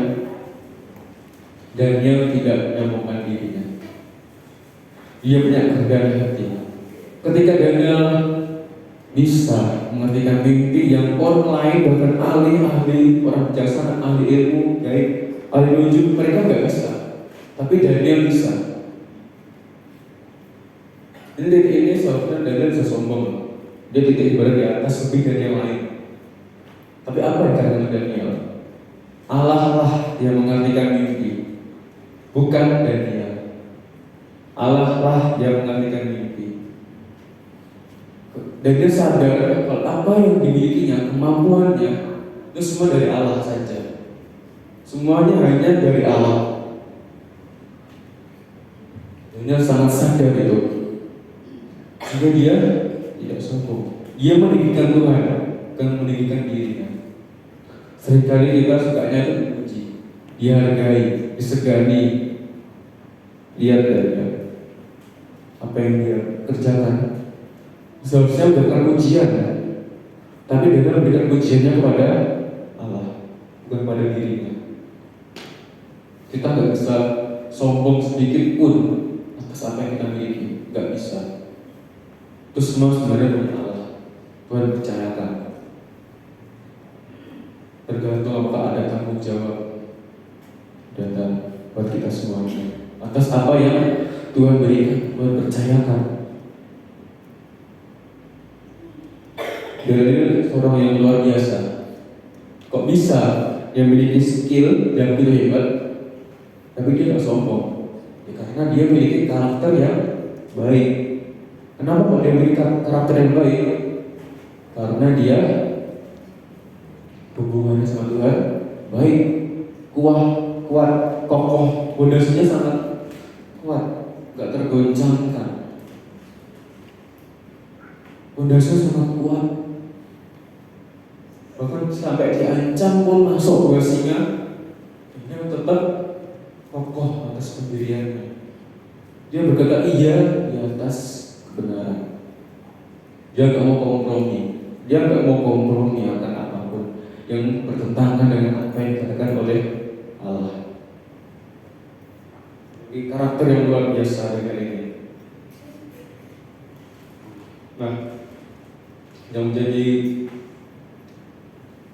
Daniel tidak menyombongkan dirinya. Dia punya kerendahan hati. Ketika Daniel bisa mengartikan mimpi yang orang lain, bahkan ahli-ahli, orang bijaksana, ahli ilmu, gaib, ahli nujum, mereka nggak bisa. Tapi Daniel bisa. Jadi dari ini seharusnya Daniel bisa sombong. Dia tidak ibarat di atas lebih dari yang lain. Tapi apa yang dikatakan Daniel? Allah lah yang mengartikan mimpi, bukan Daniel. Allah lah yang mengartikan mimpi. Daniel sadar kalau apa yang dimilikinya, kemampuannya, itu semua dari Allah saja. Semuanya hanya dari Allah. Daniel sangat sadar itu. Sehingga dia tidak sombong. Dia meninggikan Tuhan, bukan meninggikan dirinya. Seringkali kita sukanya itu dipuji, dihargai, disegani. Lihat Daniel, apa yang dia kerjakan. Seharusnya memberikan pujian, tapi Daniel memberikan pujiannya kepada Allah, bukan kepada dirinya. Kita nggak bisa sombong sedikit pun atas apa yang kita miliki, nggak bisa. Itu semua sebenarnya punya Allah. Tuhan percayakan. Tergantung apakah ada tanggung jawab datang buat kita semuanya atas apa yang Tuhan berikan, Tuhan percayakan. Dari seorang yang luar biasa. Kok bisa yang memiliki skill yang begitu hebat, tapi dia tidak sombong? Ya, karena dia memiliki karakter yang baik. Kenapa kok dia memiliki karakter yang baik? Karena dia hubungannya sama Tuhan baik, kuat, kokoh, pondasinya sangat kuat, nggak tergoncangkan. Pondasinya sangat kuat. Bahkan sampai diancam pun masuk gua singa, dia tetap kokoh atas pendiriannya. Dia berkata iya di atas kebenaran. Dia gak mau kompromi. Dia gak mau kompromi akan apapun yang bertentangan dengan apa yang dikatakan oleh Allah. Ini karakter yang luar biasa dengan ini. Nah, yang menjadi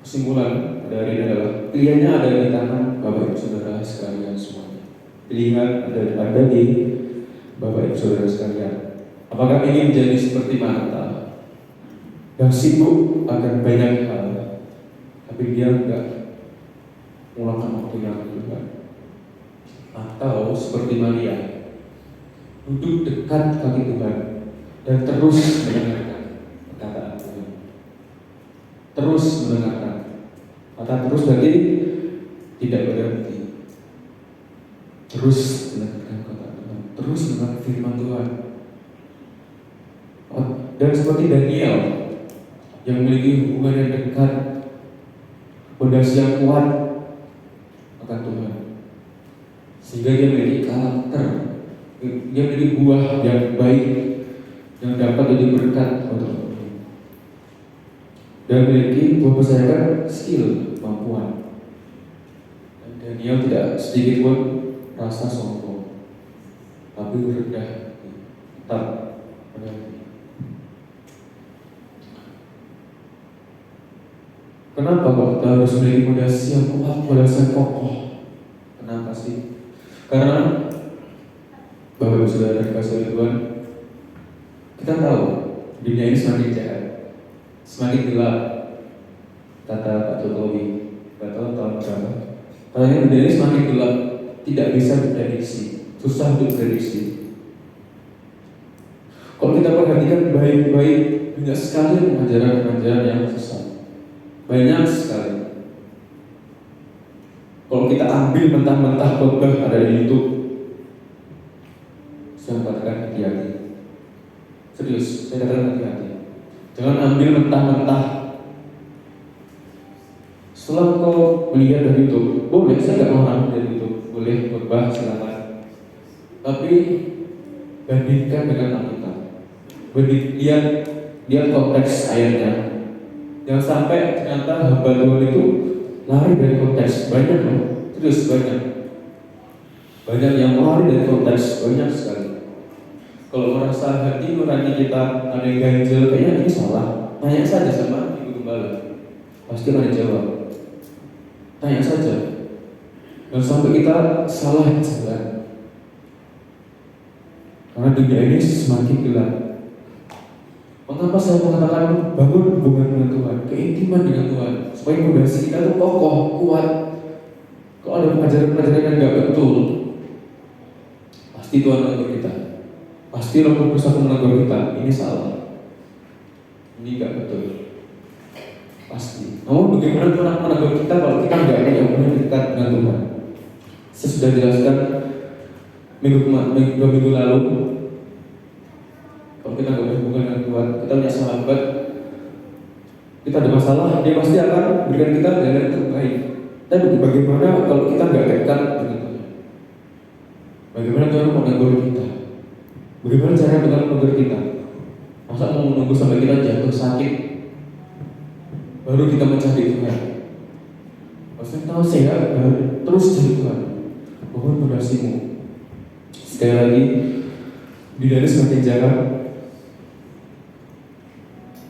kesimpulan pada hari ini adalah pilihannya ada di tangan Bapak Ibu Saudara sekalian semuanya. Pilihan ada di Bapak Ibu Saudara sekalian. Apakah ingin menjadi seperti Marta yang sibuk akan banyak hal, tapi dia enggak mengulangkan waktunya untuk Tuhan? Atau seperti Maria, duduk dekat kaki Tuhan dan terus mendengarkan perkataan Tuhan. Terus mendengarkan. Kata terus berarti tidak berhenti. Terus mendengarkan kata Tuhan. Terus mendengarkan firman Tuhan. Dan seperti Daniel yang memiliki hubungan yang dekat, fondasi yang kuat akan Tuhan, sehingga dia memiliki karakter, dia memiliki buah yang baik yang dapat jadi berkat untuk orang. Dan memiliki buah persaingan skill, kemampuan. Dan Daniel tidak sedikit pun rasa sombong, tapi rendah, tetap rendah. Kenapa kok kita harus memiliki fondasi yang kuat, fondasi yang kokoh? Kenapa sih? Karena Bapak Ibu Saudara dikasihi Tuhan, kita tahu dunia ini semakin jahat, semakin gelap. Kata Pak Jokowi, nggak tahu tahun berapa. Katanya dunia ini semakin gelap, tidak bisa diprediksi, susah untuk diprediksi. Kalau kita perhatikan baik-baik, banyak sekali pengajaran-pengajaran yang sesat. Banyak sekali. Kalau kita ambil mentah-mentah khotbah ada di YouTube, saya katakan hati-hati. Serius, saya katakan hati-hati. Jangan ambil mentah-mentah. Setelah kau melihat dari YouTube, boleh, saya nggak mau dari YouTube, boleh khotbah silakan. Tapi bandingkan dengan Alkitab. Lihat konteks ayatnya. Yang sampai ternyata hamba Tuhan itu lari dari konteks, banyak loh, terus banyak yang lari dari konteks, banyak sekali. Kalau merasa hati nurani kita ada yang ganjel, kayaknya ini salah, tanya saja sama ibu gembala, pasti akan dijawab. Tanya saja, dan sampai kita salah jalan, karena dunia ini semakin gelap. Mengapa saya mengatakan bangun hubungan dengan Tuhan, keintiman dengan Tuhan, supaya fondasi kita itu kokoh, kuat. Kalau ada pengajaran-pengajaran yang nggak betul, pasti Tuhan menegur kita, pasti Roh Kudus akan menegur kita. Ini salah, ini nggak betul, pasti. Namun bagaimana Tuhan akan menegur kita kalau kita nggak ada yang punya dekat dengan Tuhan? Saya sudah jelaskan minggu lalu. Kalau kita nggak berhubungan dengan Tuhan, kita punya sahabat, kita ada masalah, dia pasti akan berikan kita jalan terbaik. Tapi bagaimana kalau kita nggak dekat dengan Tuhan? Bagaimana Tuhan mau menegur kita? Bagaimana cara Tuhan menegur kita? Masa mau menunggu sampai kita jatuh sakit baru kita mencari Tuhan? Maksudnya tahu sehat, terus cari Tuhan. Bangun fondasimu. Sekali lagi, dunia ini semakin jahat.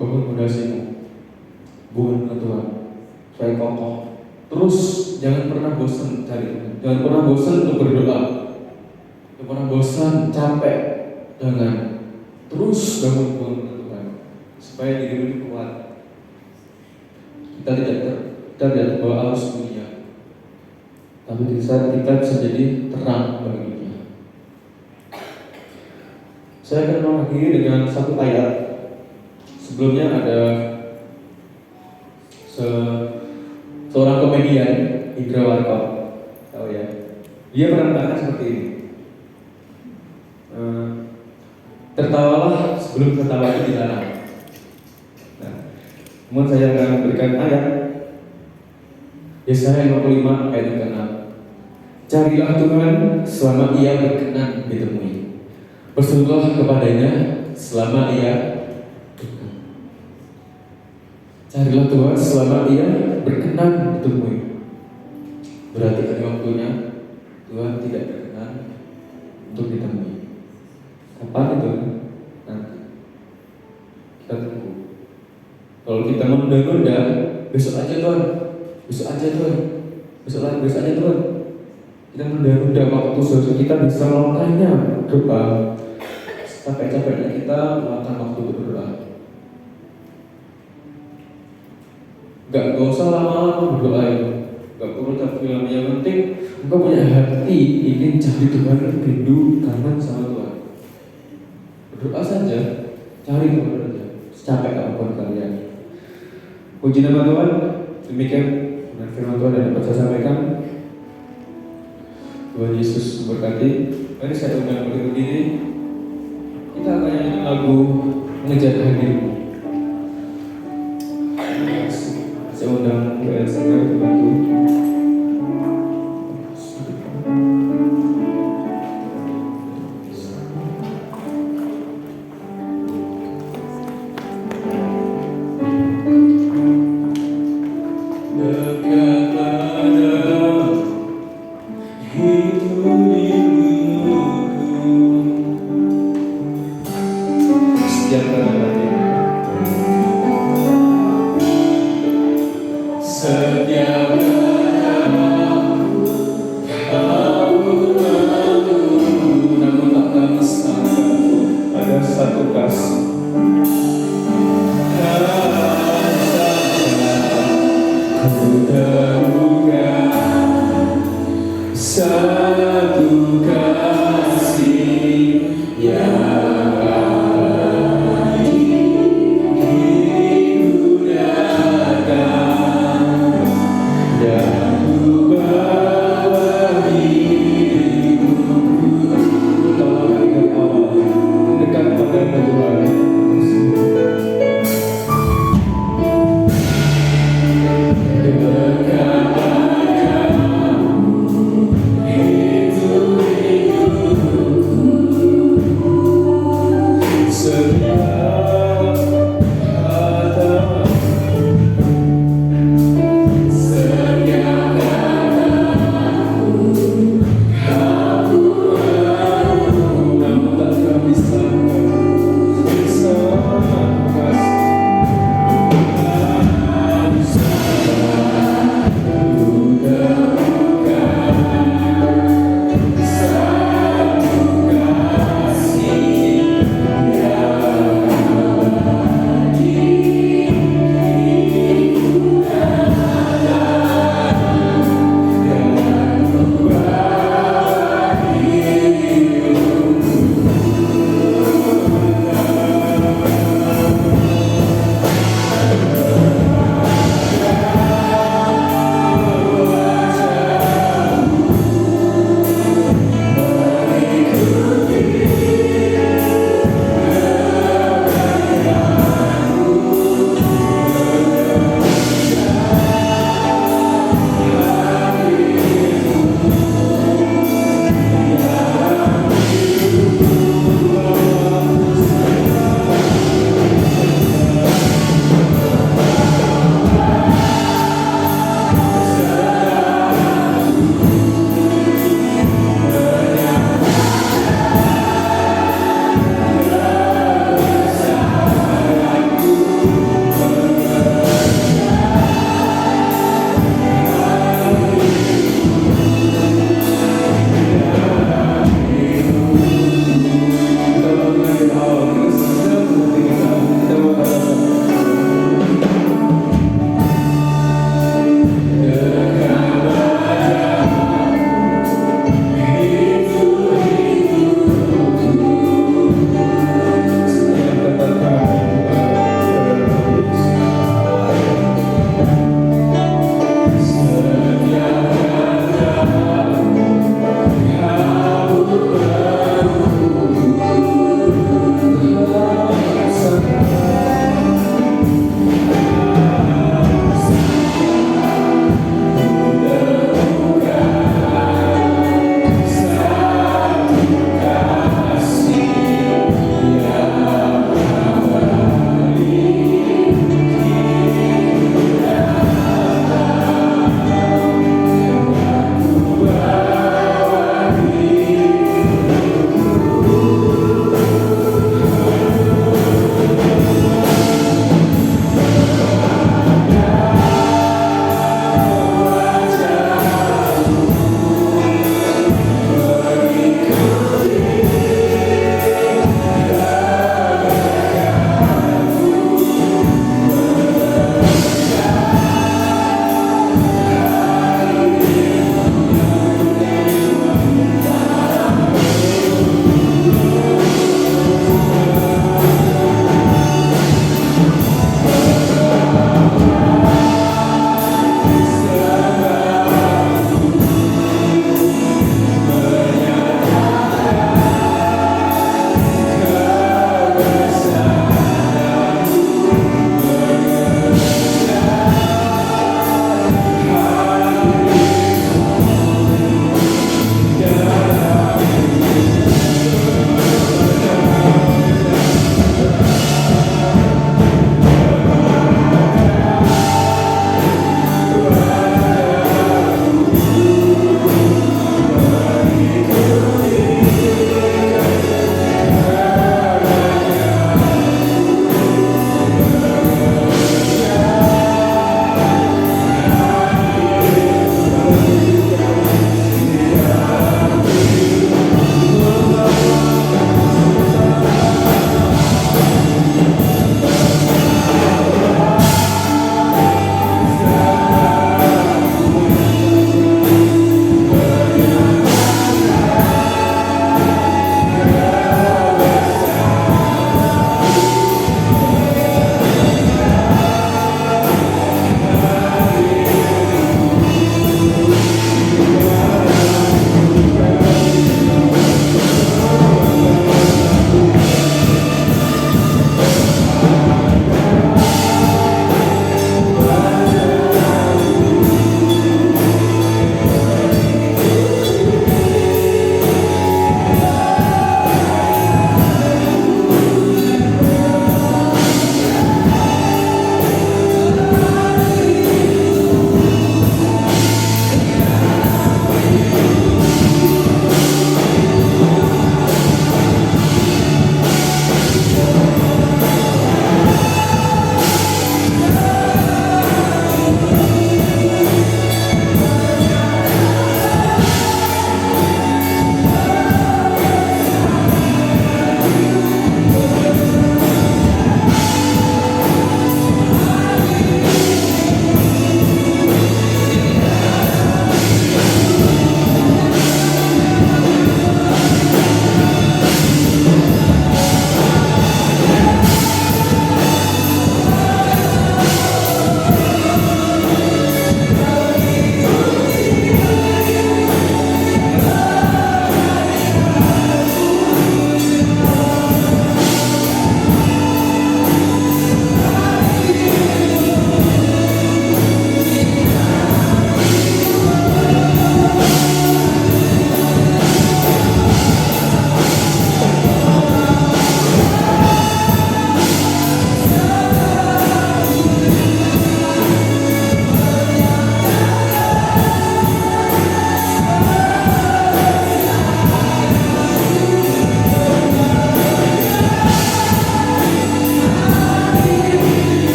Bangun fondasimu, bangun dengan Tuhan, supaya kokoh. Terus jangan pernah bosan cari Tuhan, jangan pernah bosan untuk berdoa, jangan pernah bosan, capek. Jangan, terus bangun dengan Tuhan, supaya diri ini kuat. Kita tidak terbawa arus dunia, tapi di saat kita bisa jadi terang bagi dunia. Saya akan mengakhiri dengan satu ayat. Sebelumnya ada seorang komedian, Indra Warkop, tahu ya? Dia pernah seperti ini. Tertawalah sebelum tertawa itu dilarang. Namun saya akan memberikan ayat Yesaya 55 ayat yang ke-6. Carilah Tuhan selama Ia berkenan ditemui. Berserulah kepadanya selama Ia berkenan. Carilah Tuhan selama Ia berkenan ditemui. Berarti ada waktunya Tuhan tidak berkenan untuk ditemui. Kapan itu? Nanti kita tunggu. Kalau kita menunda-nunda, besok aja Tuhan, besok aja Tuhan, besok aja Tuhan. Kita menunda-nunda waktu seharusnya kita bisa melakukannya berdoa. Capek-capeknya kita melakukan waktu berdoa. Gak usah lama-lama berdoa itu. Gak perlu tapi yang penting engkau punya hati ingin cari Tuhan, rindu kangen sama Tuhan. Berdoa saja, cari Tuhan saja, secapek apapun kalian. Puji nama Tuhan. Demikian firman Tuhan yang dapat saya sampaikan. Tuhan Yesus memberkati. Mari saya undang berdiri. Kita akan nyanyi lagu Mengejar Hadirmu. Saya undang WL Singer membantu. Setiap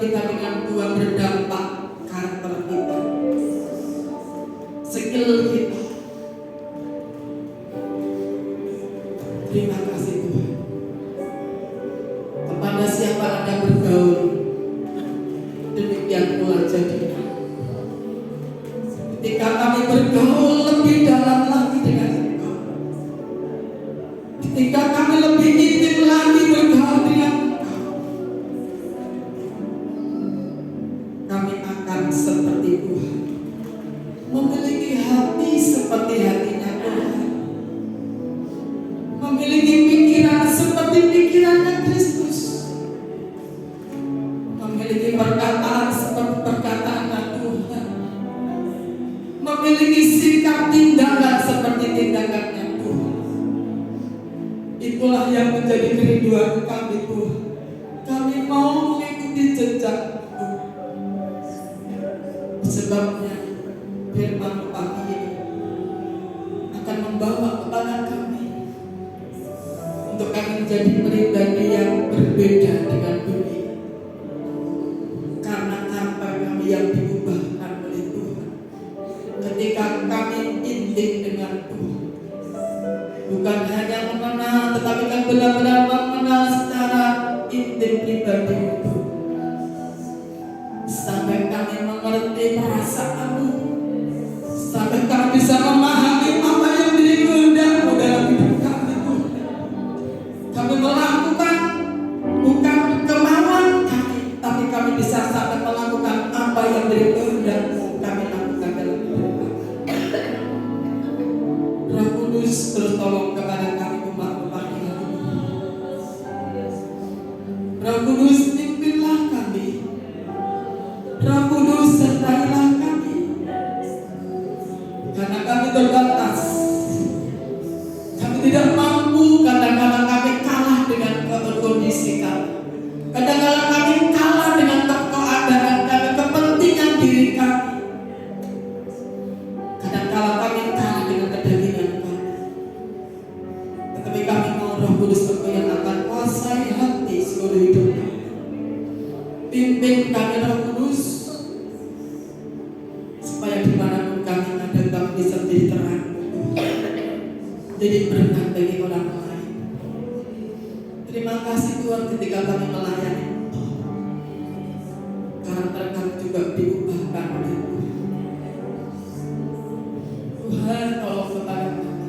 kita dengan Tuhan berdampak karakter kita, skill kita. Terima kasih Tuhan. Kepada siapa Anda bergaul, demikian pula jadinya. Ketika kami bergaul lebih dalam lagi dengan Engkau, ketika kami lebih intim lagi bergaul dengan Engkau, kami akan seperti Tuhan, memiliki hati seperti hatinya Tuhan, memiliki pikiran seperti pikirannya Kristus, memiliki perkataan seperti perkataannya Tuhan, memiliki sikap tindakan seperti tindakannya Tuhan. Itulah yang menjadi kerinduan kami Tuhan. Kami mau mengikuti jejak Tuhan. Sebabnya firman pagi ini akan membawa kepada kami untuk kami menjadi pribadi yang berbeda dengan dunia, karena karakter kami yang diubahkan oleh Tuhan ketika kami intim dengan Tuhan. Bukan hanya mengenal, tetapi kan benar-benar mengenal secara intim pribadi itu, sampai kami mengerti perasaanmu, sampai kami bisa memahami apa yang diri kehendakmu dalam hidup kami Tuhan. Kami melakukan bukan kemauan kami, tapi kami bisa sampai melakukan apa yang diri kehendakmu kami lakukan dalam hidup kami. Roh Kudus terus tolong kepada kami umat pagi hari ini. Roh Kudus pimpinlah kami. Roh Kudus sertailah kami, karena kami terbatas. Kami tidak mampu, kadang-kadang kami kalah dengan kondisi kami. Kadang-kadang kami kalah dengan keadaan kami, kepentingan diri kami. Kadang-kadang kami kalah dengan kedagingan kami. Tetapi kami mau Roh Kudus Engkau yang akan kuasai hati seluruh hidup kami. Pimpin kami Roh Kudus, supaya dimanapun kami ada kami bisa menjadi terang, jadi berkat bagi orang lain. Terima kasih Tuhan ketika kami melayani, karakter kami juga diubahkan oleh Tuhan. Tuhan tolong kepada kami,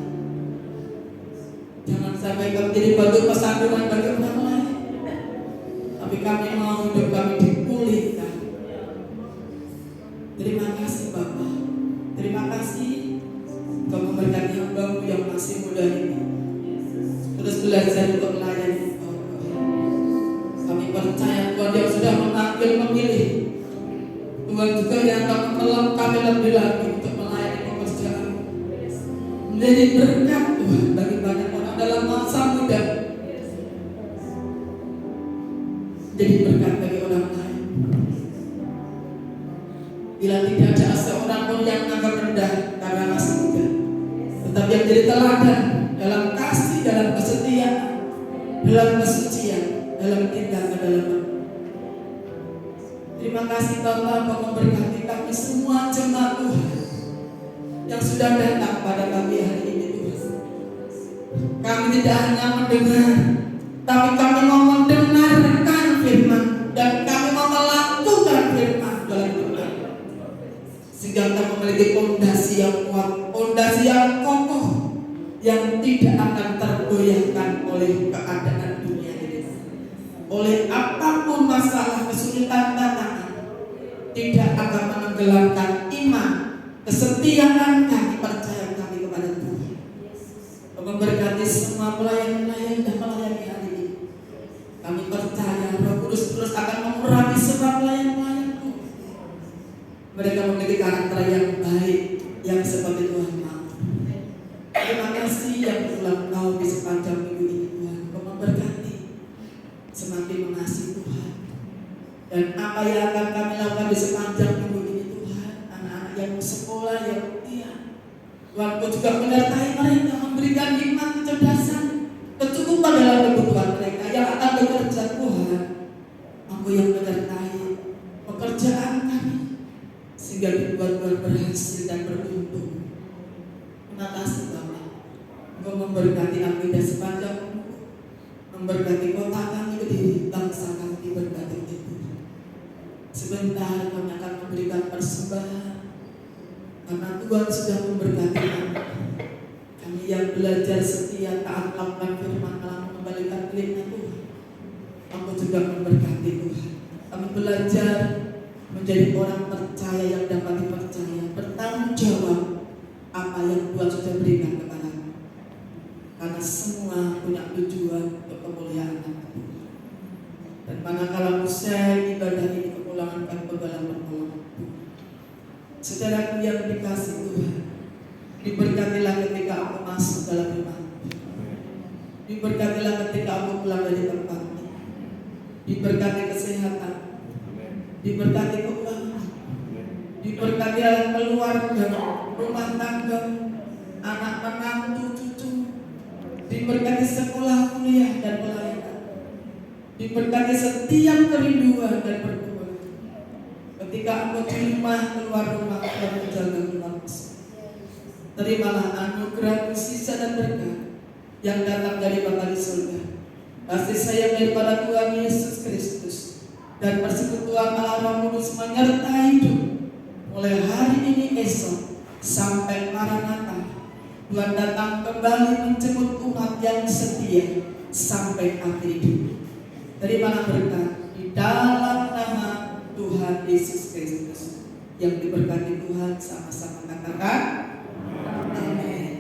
jangan sampai kami jadi batu pesanduran bagi orang lain, tapi kami mau hidup kami dipulihkan. Terima kasih Bapa, terima kasih Kau memberkati hamba-Mu yang masih muda ini, terus belajar untuk melayani Engkau. Kami percaya Tuhan yang sudah memanggil, memilih, Tuhan juga yang akan menolong kami lebih lagi untuk melayani pekerjaan, menjadi berkat Tuhan bagi banyak orang dalam masa muda, jadi berkat bagi orang lain. Bila tidak ada seorang pun yang menganggap rendah karena masih muda, tetapi yang jadi teladan dalam kasih, dalam kesetiaan, dalam kesucian, dalam tindakan, dalam. Terima kasih Bapa, Kau memberkati kami semua jemaat Tuhan yang sudah datang pada kami hari ini Tuhan. Kami tidak hanya mendengar, tapi kami mau mendengarkan firman, dan kami mau melakukan firman dalam hidup kami, sehingga kita memiliki fondasi yang kuat, fondasi yang kokoh, yang tidak akan tergoyahkan oleh keadaan dunia ini, oleh apapun masalah, kesulitan, tantangan. Tidak akan menenggelamkan iman, kesetiaan kami, percaya kami kepada Tuhan. Memberkati semua pelayan-pelayan dan melayani hari ini. Kami percaya Roh Kudus terus akan mengurangi semua pelayan-pelayan-Mu. Mereka memiliki karakter yang baik, yang seperti Tuhan mau. Terima kasih yang berulang tahun di sepanjang minggu ini Tuhan. Kau memberkati, semakin mengasihi Tuhan. Dan apa yang akan kami lakukan di sepanjang minggu ini Tuhan, anak-anak yang sekolah, yang ujian, Tuhan Kau juga menyertai mereka, memberikan hikmat, kecerdasan, kecukupan dalam kebutuhan mereka yang akan bekerja Tuhan. Aku yang menyertai pekerjaan kami, sehingga dibuat berhasil dan beruntung. Terima kasih Bapak. Engkau memberkati kami dan sepanjang umur, memberkati kota kami Kediri, bangsa kami diberkati itu. Sebentar kami akan memberikan persembahan, karena Tuhan sudah memberkati kami. Kami yang belajar setia taat melakukan firman Allah, mengembalikan telinga Tuhan. Aku juga memberkati Tuhan. Kami belajar menjadi orang percaya yang dapat dipercaya, bertanggung jawab apa yang Tuhan sudah berikan kepada kami. Karena semua punya tujuan untuk kemuliaan nama Tuhan. Dan manakala usai ibadah ini kepulangan kami dalam pertolongan Tuhan. Saudaraku yang dikasih Tuhan, diberkatilah ketika aku masuk dalam rumah. Diberkatilah ketika aku pulang dari tempat. Diberkati kesehatan. Diberkati keuangan. Diberkati dalam keluarga, rumah tangga, anak menantu, cucu. Diberkati sekolah, kuliah, dan pelayanan. Diberkati setiap kerinduan dan pertumbuhan. Ketika engkau di rumah, keluar rumah, Tuhan menjaga rumahmu. Terimalah anugerah, sisa dan berkat yang datang dari Bapa di surga, kasih sayang daripada Tuhan Yesus Kristus, dan persekutuan Allah Roh Kudus menyertai hidup mulai hari ini, esok sampai Maranatha. Tuhan datang kembali menjemput umat yang setia sampai akhir hidup. Terimalah berkat di dalam nama Tuhan Yesus Kristus. Yang diberkati Tuhan sama-sama katakan amin.